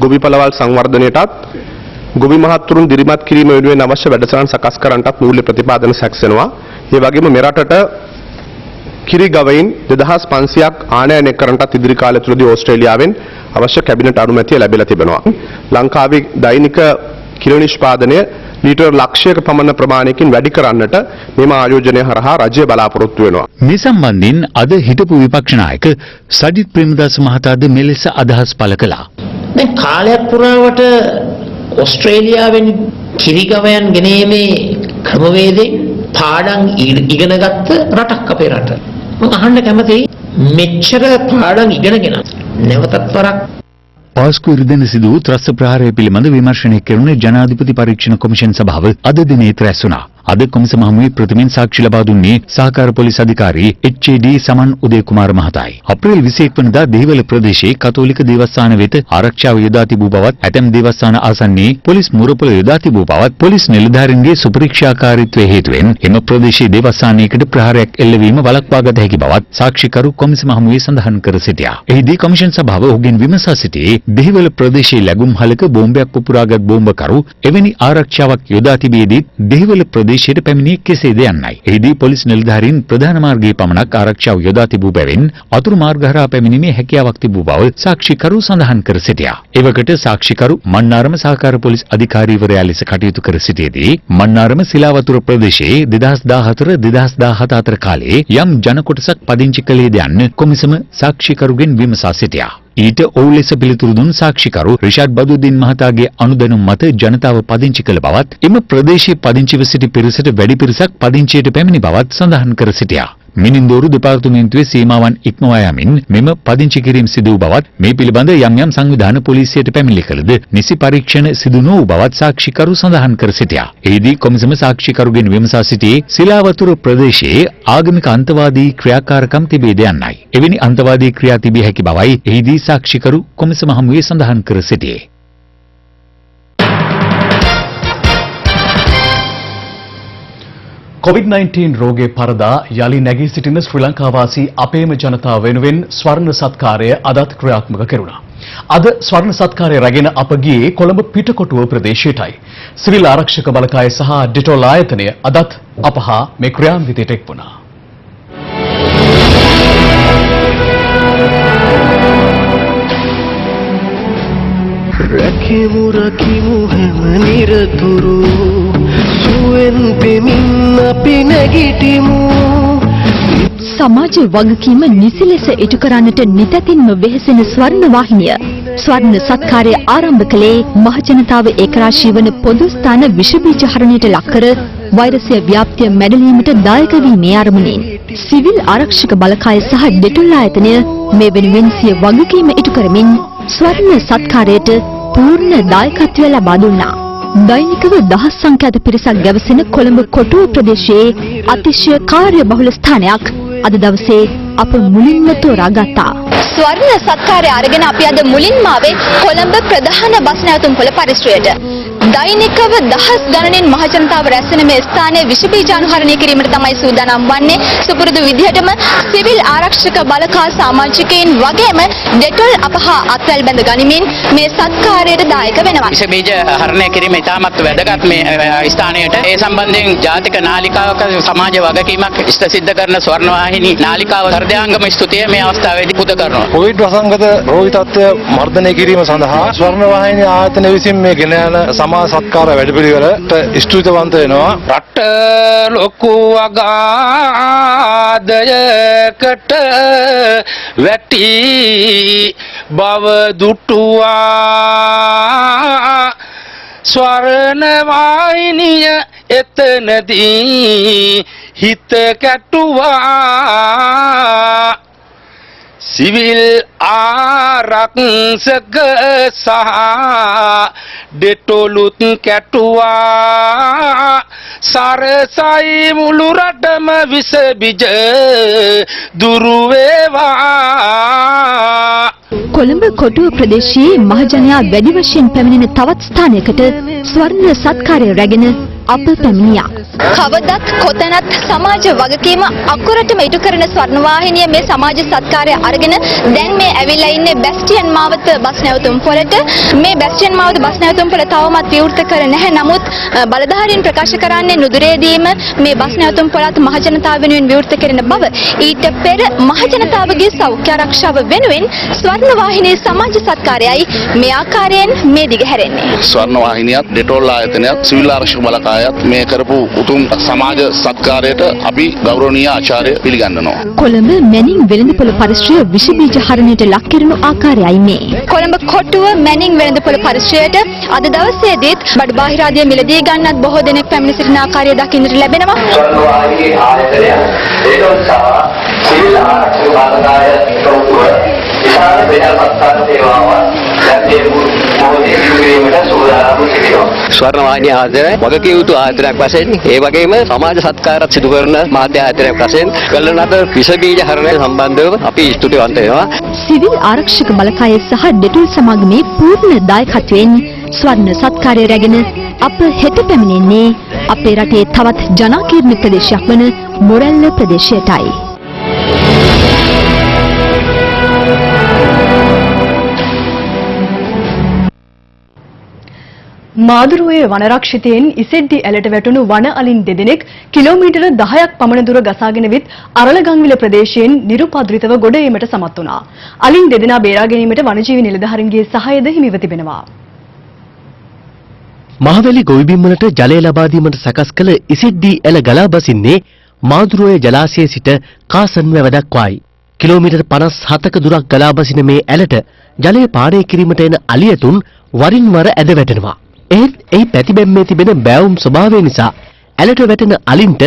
ගොවි පළවල් සංවර්ධනයටත් ගොවි මහත්තුරුන් දිරිමත් කිරීම වෙනුවෙන් අවශ්‍ය වැඩසටහන් සකස් කරන්නටත් මූල්‍ය ප්‍රතිපාදන සැකසෙනවා. ඒ වගේම මෙරටට කිරි ගවයින් 2500ක් ආනයනය කරන්නටත් ඉදිරි කාලය තුළදී ඕස්ට්‍රේලියාවෙන් අවශ්‍ය කැබිනට් අනුමැතිය ලැබිලා තිබෙනවා. ලංකාවේ දෛනික කිරි නිෂ්පාදනය ලීටර් ලක්ෂයක පමණ ප්‍රමාණයකින් වැඩි කරන්නට මෙම ආයෝජනය හරහා රජය බලාපොරොත්තු වෙනවා. මේ සම්බන්ධයෙන් අද හිටපු විපක්ෂ නායක සජිත් ප්‍රේමදාස මහතාද මෙලෙස අදහස් පළ කළා. දැන් කාලයක් පුරාවට ඕස්ට්‍රේලියාවෙන් කිරිගවයන් ගෙනීමේ ක්‍රමවේදයෙන් පාඩම් ඉගෙනගත්ත රටක් අපේ රට. මම අහන්න කැමතියි මෙච්චර පාඩම් ඉගෙනගෙන නැවතත් වරක් පාස්කු ඉරිදෙන සිදු වූ ත්‍රස්ත ප්‍රහාරය පිළිබඳ විමර්ශනය කෙරුණේ ජනාධිපති පරීක්ෂණ කොමිෂන් සභාව අද දිනේත් රැස් වුණා. අද කොමිසම හමුවේ ප්‍රථමයෙන් සාක්ෂි ලබා දුන්නේ සහකාර පොලිස් අධිකාරී HAD සමන් උදයකුමාර මහතායි. අප්‍රේල් 21 වෙනිදා දෙහිවල ප්‍රදේශයේ කතෝලික දේවස්ථාන වෙත ආරක්ෂාව යොදා තිබූ බවත් ඇතැම් දේවස්ථාන ආසන්නයේ පොලිස් මුරපොළ යොදා තිබූ බවත් පොලිස් නිලධාරීන්ගේ සුපරීක්ෂාකාරීත්වයේ හේතුවෙන් එම ප්‍රදේශයේ දේවස්ථානයකට ප්‍රහාරයක් එල්ලවීම වළක්වා ගත හැකි බවත් සාක්ෂිකරු කොමිසම හමුවේ සඳහන් කර සිටියා. එහිදී කොමිෂන් සභාව ඔහුගෙන් විමසා සිටියේ දෙහිවල ප්‍රදේශයේ ලැබුම්හලක බෝම්බයක් පුපුරාගත් බෝම්බකරු එවැනි ආරක්ෂාවක් යොදා තිබියදී දෙහිවල ප්‍රදේශයට පැමිණියේ කෙසේද යන්නයි. එහිදී පොලිස් නිලධාරීන් ප්‍රධාන මාර්ගයේ පමණක් ආරක්ෂාව යොදා තිබූ බැවින් අතුරු මාර්ග හරහා පැමිණීමේ හැකියාවක් තිබූ බව සාක්ෂිකරු සඳහන් කර සිටියා. එවකට සාක්ෂිකරු මන්නාරම සහකාර පොලිස් අධිකාරීවරයා ලෙස කටයුතු කර සිටියේදී මන්නාරම සිලාවතුර ප්‍රදේශයේ 2014-2017 අතර කාලයේ යම් ජන කොටසක් පදිංචි කළේද යන්න කොමිසම සාක්ෂිකරුගෙන් විමසා සිටියා. ඊට ඔව් ලෙස පිළිතුරු දුන් සාක්ෂිකරු රිෂාඩ් බදුද්දීන් මහතාගේ අනුදැනුම් මත ජනතාව පදිංචි කළ බවත් එම ප්‍රදේශයේ පදිංචිව සිටි පිරිසට වැඩි පිරිසක් පදිංචියට පැමිණි බවත් සඳහන් කර සිටියා. මිනින්දෝරු දෙපාර්තමේන්තුවේ සීමාවන් ඉක්මවා යමින් මෙම පදිංචි කිරීම සිදු වූ බවත් මේ පිළිබඳ යම් යම් සංවිධාන පොලිසියට පැමිණිලි කළද නිසි පරීක්ෂණ සිදු නොවූ බවත් සාක්ෂිකරු සඳහන් කර සිටියා. එහිදී කොමිසම සාක්ෂිකරුගෙන් විමසා සිටියේ සිලාවතුර ප්‍රදේශයේ ආගමික අන්තවාදී ක්‍රියාකාරකම් තිබේද යන්නයි. එවැනි අන්තවාදී ක්‍රියා තිබිය හැකි බවයි එහිදී සාක්ෂිකරු කොමිසම හමුවේ සඳහන් කර සිටියේ. COVID-19 රෝගයේ පරදා යලි නැගී සිටින ශ්‍රී ලංකාවාසී අපේම ජනතාව වෙනුවෙන් ස්වර්ණ සත්කාරය අදත් ක්‍රියාත්මක කෙරුණා. අද ස්වර්ණ සත්කාරය රැගෙන අප ගියේ කොළඹ පිටකොටුව ප්‍රදේශයටයි. සිවිල් ආරක්ෂක බලකාය සහ ඩෙටෝල් ආයතනය අදත් අප හා මේ ක්‍රියාන්විතයට එක් වුණා. රැකිමු රකිමු හැම නිරතුරු සුවෙන් පෙමින් අපි නැගිටිමු. සමාජ වගකීම නිසි ලෙස ඉටු කරන්නට නිතැතින්ම වෙහෙසෙන ස්වර්ණ වාහිනිය ස්වර්ණ සත්කාරය ආරම්භ කළේ මහජනතාව ඒකරාශී වන පොදු ස්ථාන විෂ බීජ හරණයට ලක්කර වෛරසය ව්‍යාප්තිය මැඩලීමට දායක වීමේ අරමුණින් සිවිල් ආරක්ෂක බලකාය සහ ඩෙටෝල් ආයතනය මේ වෙනුවෙන් සිය වගකීම ඉටු කරමින් ස්වර්ණ සත්කාරයට පූර්ණ දායකත්වය ලබා දුන්නා. දෛනිකව දහස් සංඛ්‍යාත පිරිසක් ගැවසෙන කොළඹ කොටුව ප්‍රදේශයේ අතිශය කාර්යබහුල ස්ථානයක් අද දවසේ අප මුලින්ම තෝරාගත්තා. ස්වර්ණ සත්කාරය අරගෙන අපි අද මුලින්ම ආවේ කොළඹ ප්‍රධාන බස් නැවතුම්පොළ පරිශ්‍රයට. දෛනිකව දහස් ගණනින් මහජනතාව රැස්වෙන මේ ස්ථානයේ විෂ බීජ අනුහරණය කිරීමට තමයි සූදානම් වන්නේ. සුපුරුදු විදිහටම සිවිල් ආරක්ෂක බලකා සමාජිකයින් වගේම ඩෙටෝල් අපහා අත්වැල් බැඳ ගනිමින් මේ සත්කාරයට දායක වෙනවා. විෂ බීජ හරණය කිරීම ඉතාමත් වැදගත් මේ ස්ථානයට. ඒ සම්බන්ධයෙන් ජාතික නාලිකාවක සමාජ වගකීමක් ඉෂ්ට සිද්ධ කරන ස්වර්ණවාහිනී නාලිකාව හෘදයාංගම ස්තුතිය මේ අවස්ථාවේදී පුද කරනවා. කොවිඩ් වසංගත රෝගී තත්ත්වය මර්ධනය කිරීම සඳහා ස්වර්ණවාහිනී ආයතන විසින් මේ ගෙන යන සමාජ සත්කාර වැඩපිළිවෙලට ස්තුතිවන්ත වෙනවා. රට ලොකු අගාධයකට වැටි බව දුටුවා ස්වර්ණවාහිනිය එතනදී හිත කැටුවා සිවිල් ආරක්ෂක සහ ඩෙටෝලුත් කැටුවා සරසයි මුළු රටම විස බීජ දුරු වේවා. කොළඹ කොටුව ප්‍රදේශයේ මහජනයා වැඩි වශයෙන් පැමිණෙන තවත් ස්ථානයකට ස්වර්ණ සත්කාරය රැගෙන අප පැමිණියා. කවදත් කොතැනත් සමාජ වගකීම අකුරටම ඉටු කරන ස්වර්ණවාහිනිය මේ සමාජ සත්කාරය අරගෙන දැන් මේ ඇවිල්ලා ඉන්නේ බැස්ටියන් මාවත බස් නැවතුම්පොළට. මේ බැස්ටියන් මාවත බස් නැවතුම්පොළ තවමත් විවෘත කර නැහැ. නමුත් බලධාරීන් ප්‍රකාශ කරන්නේ නුදුරේදීම මේ බස් නැවතුම්පොළත් මහජනතාව වෙනුවෙන් විවෘත කරන බව. ඊට පෙර මහජනතාවගේ සෞඛ්‍ය ආරක්ෂාව වෙනුවෙන් ස්වර්ණවාහිනියේ සමාජ සත්කාරයයි මේ ආකාරයෙන් මේ දිගහැරෙන්නේ. ස්වර්ණවාහිනියත් ඩෙටෝල් ආයතනයත් සිවිල් ආරක්ෂක බලකායත් මේ කරපු උතුම් සමාජ සත්කාරයට අපි ගෞරවනීය ආචාර්ය පිළිගන්නවා. කොළඹ මැනින් වෙළඳපොළ පරිශ්‍රය විෂ බීජ හරණයට ලක් කරන ආකාරයයි මේ. කොළඹ කොටුව මැනින් වෙළඳපොළ පරිශ්‍රයට අද දවසේදීත් බඩු බාහිර ආදිය මිලදී ගන්නත් බොහෝ දෙනෙක් පැමිණ සිටින ආකාරය දකින්නට ලැබෙනවා. ස්වර්ණවාහිනී ආයතනය ඩෙටෝල් සහ සිවිල් ආරක්ෂක බලකාය කොටුව විශාල වෙනල් සත්කාර සේවාවක් දැන් මේ මොහොතේ සිදුවීමට සූදානම් සිටිනවා. ස්වර්ණවාහිනිය ආයතනය වගකීම් යුතු ආයතනයක් වශයෙන් ඒ වගේම සමාජ සත්කාරات සිදු කරන මාධ්‍ය ආයතනයක් වශයෙන් කළ නට විස බීජ හරණය සම්බන්ධව අපි ස්තුතිවන්ත වෙනවා. සිවිල් ආරක්ෂක බලකාය සහ ඩෙටොල් සමාගමේ පූර්ණ දායකත්වයෙන් ස්වර්ණ සත්කාරය රැගෙන අප හෙට පැමිණෙන්නේ අපේ රටේ තවත් ජනාකීර්ණ ප්‍රදේශයක් වන මොරැල්ල ප්‍රදේශයටයි. මාදුරුවේ වනරක්ෂිතයෙන් ඉසෙඩ්ඩි ඇලට වැටුණු වන අලින් දෙදෙනෙක් කිලෝමීටර 10ක් පමණ දුර ගසාගෙන විත් අරලගංවිල ප්‍රදේශයෙන් නිරුපද්‍රිතව ගොඩ ඒමට සමත් වුණා. අලින් දෙදෙනා බේරා ගැනීමට වනජීවි නිලධාරීන්ගේ සහායද හිමිව තිබෙනවා. මහවැලි ගොවිබිම් වලට ජලය ලබා දීමට සකස් කළ ඉසෙඩ්ඩි ඇල ගලා බසින්නේ මාදුරුවේ ජලාශයේ සිට කාසන් වැව දක්වායි. කිලෝමීටර් 57ක දුරක් ගලා බසින මේ ඇලට ජලය පානය කිරීමට එන අලියතුන් වරින් වර ඇද වැටෙනවා. එහෙත් එහි පැතිබැම්මේ තිබෙන බෑවුම් ස්වභාවය නිසා ඇලට වැටෙන අලින්ට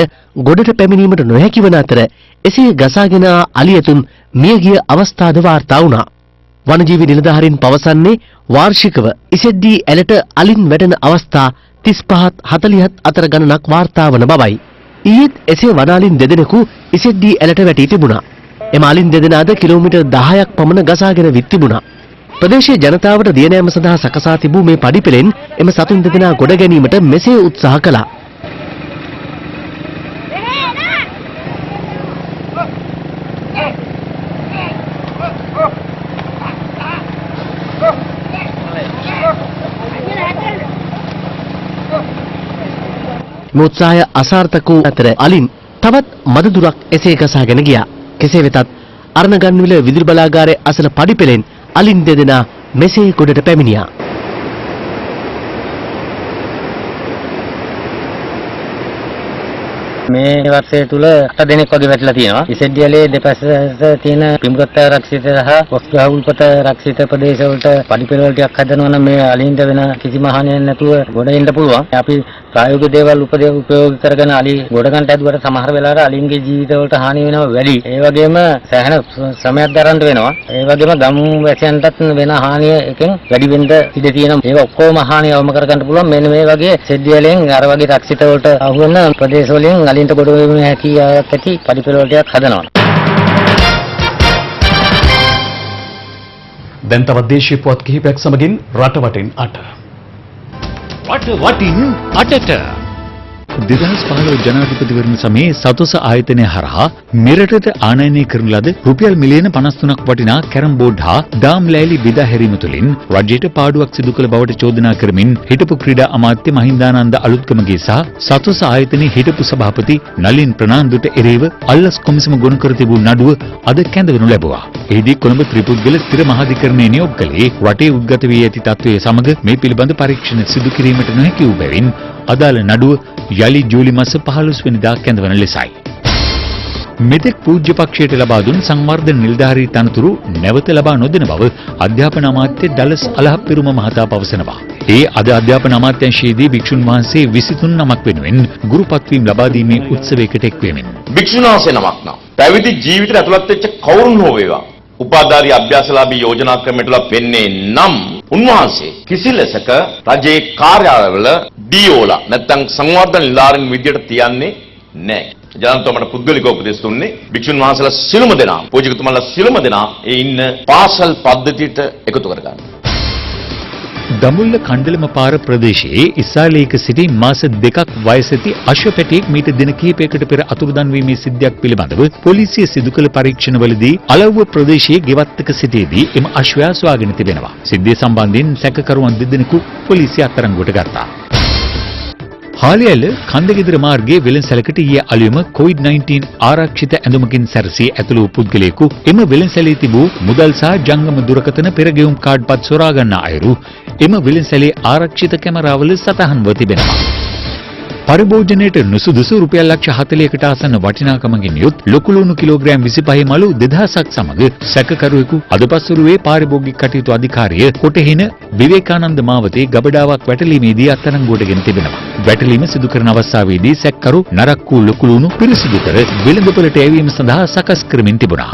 ගොඩට පැමිණීමට නොහැකි වන අතර එසේ ගසාගෙන අලියතුන් මියගිය අවස්ථාද වාර්තා වුණා. වනජීවි නිලධාරීන් පවසන්නේ වාර්ෂිකව ඉසෙඩ්ඩි ඇලට අලින් වැටෙන අවස්ථා 35ත් 40ත් අතර ගණනක් වාර්තා වන බවයි. ඊයේත් එසේ වනාලින් දෙදෙනෙකු ඉසෙඩ්ඩි ඇලට වැටී තිබුණා. එම අලින් දෙදෙනාද කිලෝමීටර් 10ක් පමණ ගසාගෙන විත් තිබුණා. ප්‍රදේශීය ජනතාවට දියනෑම සඳහා සකසා තිබූ මේ පඩිපෙළෙන් එම සතුන් දෙදෙනා ගොඩ ගැනීමට මෙසේ උත්සාහ කළා. උත්සාහය අසාර්ථක වූ අතර අලින් තවත් මද දුරක් එසේ ගසාගෙන ගියා. කෙසේ වෙතත් අරණගන්විල විදුලි බලාගාරයේ අසල පඩිපෙළෙන් අලින් දෙදෙනා මෙසේ ගොඩට පැමිණියා. මේ වර්ෂය තුල 8 දෙනෙක් වගේ වැටිලා තියෙනවා. ඉසෙඩ්ඩියලේ දෙපැත්තට තියෙන පිඹුරත් රක්ෂිත සහ කොස්ගහුල්පත රක්ෂිත ප්‍රදේශ වලට පඩිපෙළ වල ටිකක් හදනවා නම් මේ අලින්ට වෙන කිසිම හානියක් නැතුව ගොඩ එන්න පුළුවන්. අපි ප්‍රායෝගික දේවල් උපයෝගී කරගෙන අලි ගොඩ ගන්නට ඇදුවට සමහර වෙලාවට අලින්ගේ ජීවිත වලට හානි වෙනවා වැඩි. ඒ වගේම සෑහෙන ශ්‍රමයක් දරන්න වෙනවා. ඒ වගේම ගම් වැසියන්ටත් වෙන හානිය එකෙන් වැඩි වෙන්න ඉඩ තියෙනවා. ඒක ඔක්කොම හානිය අවම කර ගන්න පුළුවන්. මෙන්න මේ වගේ සෙඩ්ඩියලෙන් අර වගේ රක්ෂිත වලට අහු වෙන ප්‍රදේශ වලින් අලින්ට ගොඩ වෙන්න හැකියාවක් ඇති පඩිපෙළ වල ටිකක් හදනවා. දැන් තවත් දේශීය පුවත් කිහිපයක් සමගින් රටවටින් අට. රටවටින් අටට 2015 ජනාධිපතිවරණ සමයේ සතොස ආයතනය හරහා මෙරටට ආනයනය කරන ලද රුපියල් මිලියන 53ක් වටිනා කැරම් බෝඩ් හා දාම් ලෑලි බෙදා හැරීම තුළින් රජයට පාඩුවක් සිදු කළ බවට චෝදනා කරමින් හිටපු ක්‍රීඩා අමාත්‍ය මහින්දානන්ද අලුත්ගමගේ සහ සතොස ආයතනයේ හිටපු සභාපති නලින් ප්‍රනාන්දුට එරෙහිව අල්ලස් කොමිසම ගොනු කර තිබූ නඩුව අද කැඳවනු ලැබුවා. එහිදී කොළඹ ත්‍රිපුද්ගල ස්ථිර මහාධිකරණය නියෝග කළේ රටේ උද්ගත වී ඇති තත්ත්වයේ සමග මේ පිළිබඳ පරීක්ෂණ සිදු කිරීමට නොහැකි වූ බැවින් අදාළ නඩුව යලි ජූලි මාස 15 වෙනිදා කැඳවන ලෙසයි. මෙතෙක් පූජ්‍ය පක්ෂයට ලබා දුන් සංවර්ධන නිලධාරී තනතුරු නැවත ලබා නොදෙන බව අධ්‍යාපන අමාත්‍ය ඩලස් අලහප්පෙරුම මහතා පවසනවා. ඒ අද අධ්‍යාපන අමාත්‍යාංශයේදී භික්ෂුන් වහන්සේ 23 නමක් වෙනුවෙන් ගුරු පත්වීම් ලබා දීමේ උත්සවයකට එක් වෙමින් භික්ෂුන් වහන්සේ නමක් නම් පැවිදි ජීවිතයට ඇතුළත් වෙච්ච කවුරුන් හෝ වේවා උපාධාරී අභ්‍යාසලාභී යෝජනා ක්‍රමයට වෙන්නේ නම් උන්වහන්සේ කිසි ලෙසක රජයේ කාර්යාලවල ඩීఓලා නැත්නම් සංවර්ධන නිලධාරීන් විදියට තියන්නේ නැහැ. ජනතාවට පුද්ගලික උපදෙස් දුන්නේ භික්ෂුන් වහන්සේලා සිළුම දෙනා පූජකතුමාලා සිළුම දෙනා ඒ ඉන්න පාසල් පද්ධතියට එකතු කරගන්න. දඹුල්ල කණ්ඩලම පාර ප්‍රදේශයේ ඉස්සාලේක සිටි මාස 2ක් වයසැති අශ්වපැටියෙක් මීට දින කිහිපයකට පෙර අතුරුදන් වීමේ සිද්ධියක් පිළිබඳව පොලිසිය සිදු කළ පරීක්ෂණවලදී අලව්ව ප්‍රදේශයේ ගෙවත්තක සිටියේදී එම අශ්වයා සොයාගෙන තිබෙනවා. සිද්ධිය සම්බන්ධයෙන් සැකකරුවන් දෙදෙනෙකු පොලිසිය අත්අඩංගුවට ගත්තා. හාලිඇල කන්දගෙදර මාර්ගයේ වෙළඳසැලකට ඊයේ අලුයම COVID-19 ආරක්ෂිත ඇඳුමකින් සැරසී ඇතුළු පුද්ගලයෙකු එම වෙළඳසැලේ තිබූ මුදල් සහ ජංගම දුරකථන පෙරගෙවුම් කාඩ්පත් සොරා ගන්නා අයුරු එම වෙළඳසැලේ ආරක්ෂිත කැමරාවල සටහන්ව තිබෙනවා. පරිභෝජනයට නුසුදුසු රුපියල් ලක්ෂ 40කට ආසන්න වටිනාකමකින් යුත් ලොකුලුණු කිලෝග්‍රෑම් 25 මළු 2000ක් සමග සැකකරුවෙකු අදපසුරුවේ පාරිභෝගික කටයුතු අධිකාරිය කොටහෙන විවේකානන්ද මාවතේ ගබඩාවක් වැටලීමේදී අත්අඩංගුවට ගෙන තිබෙනවා. වැටලීම සිදු කරන අවස්ථාවේදී සැකකරු නරක් වූ ලොකුලුණු පිරිසිදු කර වෙළඳපොළට යැවීම සඳහා සකස් කරමින් තිබුණා.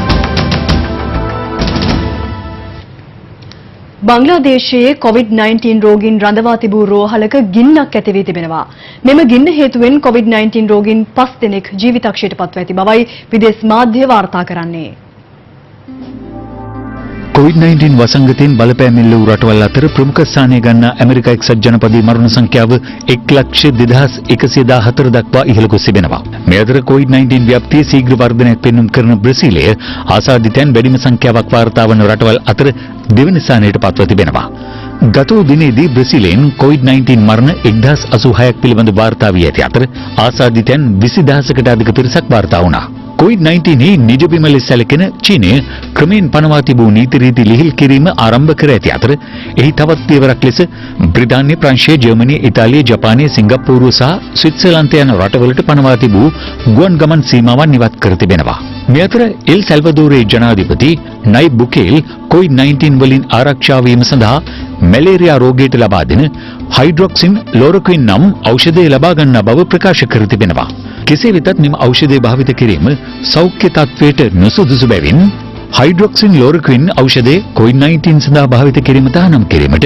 බංග්ලාදේශයේ COVID-19 රෝගීන් රඳවා තිබූ රෝහලක ගින්නක් ඇති වී තිබෙනවා. මෙම ගින්න හේතුවෙන් COVID-19 රෝගීන් 5 දෙනෙක් ජීවිතක්ෂයට පත්ව ඇති බවයි විදේශ මාධ්‍ය වාර්තා කරන්නේ. COVID-19 වසංගතයෙන් බලපෑම් එල්ල වූ රටවල් අතර ප්‍රමුඛ ස්ථානය ගන්නා ඇමරිකා එක්සත් ජනපදයේ මරණ සංඛ්‍යාව 1,02,114 දක්වා ඉහළ ගොස් තිබෙනවා. මේ අතර COVID-19 ව්‍යාප්තිය ශීඝ්‍ර වර්ධනයක් පෙන්නුම් කරන බ්‍රසීලය ආසාදිතයන් වැඩිම සංඛ්‍යාවක් වාර්තා වන රටවල් අතර දෙවන ස්ථානයට පත්ව තිබෙනවා. ගත වූ දිනේදී බ්‍රසීලයෙන් COVID-19 මරණ 1,086ක් පිළිබඳ වාර්තා වී ඇති අතර ආසාදිතයන් 20,000කට අධික පිරිසක් වාර්තා වුණා. COVID-19 නිජබිම ලෙස සැලකෙන චීනය ක්‍රමෙන් පනවා තිබූ නීති රීති ලිහිල් කිරීම ආරම්භ කර ඇති අතර එහි තවත් පියවරක් ලෙස බ්‍රිතාන්‍ය, ප්‍රංශය, ජර්මනිය, ඉතාලිය, ජපානය, සිංගප්පූරුව සහ ස්විට්සර්ලන්ත යන රටවලට පනවා තිබූ ගුවන් ගමන් සීමාවන් ඉවත් කර තිබෙනවා. මේ අතර එල් සල්වදෝරේ ජනාධිපති නයිබ් බුකේල් COVID-19 වලින් ආරක්ෂා වීම සඳහා මැලේරියා රෝගයට ලබා දෙන හයිඩ්‍රොක්සින් ලෝරොක්වින් නම් ඖෂධය ලබා ගන්නා බව ප්‍රකාශ කර තිබෙනවා. කෙසේ වෙතත් මෙම ඖෂධය භාවිත කිරීම සෞඛ්‍ය තත්ත්වයට නුසුදුසු බැවින් හයිඩ්‍රොක්සින් ලෝරොක්වින් ඖෂධය COVID-19 සඳහා භාවිත කිරීම තහනම් කිරීමට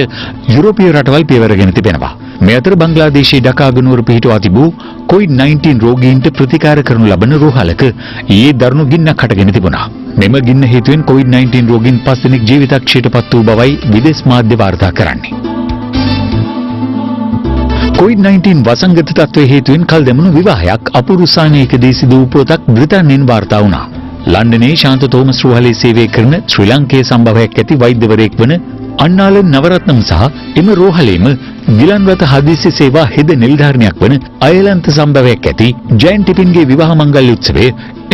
යුරෝපීය රටවල් පියවරගෙන තිබෙනවා. මේ අතර බංග්ලාදේශයේ ඩකා ගනුවර පිහිටුවා තිබූ COVID-19 රෝගීන්ට ප්‍රතිකාර කරනු ලබන රෝහලක ඊයේ දරුණු ගින්නක් හටගෙන තිබුණා. මෙම ගින්න හේතුවෙන් COVID-19 රෝගීන් 5 දෙනෙක් ජීවිතක්ෂයට පත් වූ බවයි විදේශ මාධ්‍ය වාර්තා කරන්නේ. COVID-19 වසංගත තත්ත්වයේ හේතුවෙන් කල් දැමුණු විවාහයක් අපූර්ව ස්ථානයකදී සිදු වූ පුවතක් බ්‍රිතාන්‍යයෙන් වාර්තා වුණා. ලන්ඩනයේ ශාන්ත තෝමස් රෝහලේ සේවය කරන ශ්‍රී ලංකේය සම්භවයක් ඇති වෛද්‍යවරයෙක් වන අන්නාල නවරත්නම් සහ එම රෝහලේම ගිලන්වත හදිසි සේවා හෙද නිලධාරිණයක් වන අයලන්ත සම්භවයක් ඇති ජයන් ටිපින්ගේ විවාහ මංගල්‍ය උත්සවය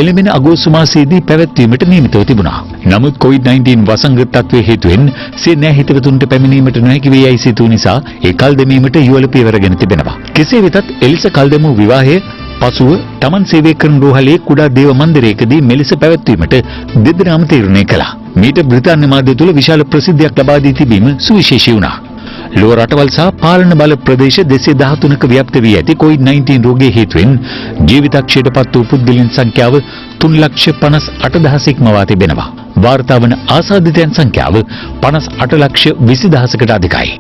එළඹෙන අගෝස්තු මාසයේදී පැවැත්වීමට නියමිතව තිබුණා. නමුත් COVID-19 වසංගත තත්ත්වයේ හේතුවෙන් සිය නෑ හිතවතුන්ට පැමිණීමට නොහැකි වී යයි සිතූ නිසා ඒ කල් දැමීමට යුවල පියවරගෙන තිබෙනවා. කෙසේ වෙතත් එලිස කල් දැමූ විවාහය පසුව තමන් සේවය කරන රෝහලේ කුඩා දේව මන්දිරයකදී මෙලෙස පැවැත්වීමට දෙදෙනාම තීරණය කළා. මීට බ්‍රිතාන්‍ය මාධ්‍ය තුළ විශාල ප්‍රසිද්ධියක් ලබා දී තිබීම සුවිශේෂී වුණා. ලොව රටවල් සහ පාලන බල ප්‍රදේශ 213ක ව්‍යාප්ත වී ඇති COVID-19 රෝගයේ හේතුවෙන් ජීවිතක්ෂයට පත් වූ පුද්ගලයන් සංඛ්‍යාව 3,58,000 ඉක්මවා තිබෙනවා. වාර්තා වන ආසාදිතයන් සංඛ්‍යාව 58,20,000කට අධිකයි.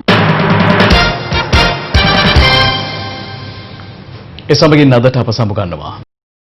ඒ සමගින් අදට අප සමුගන්නවා.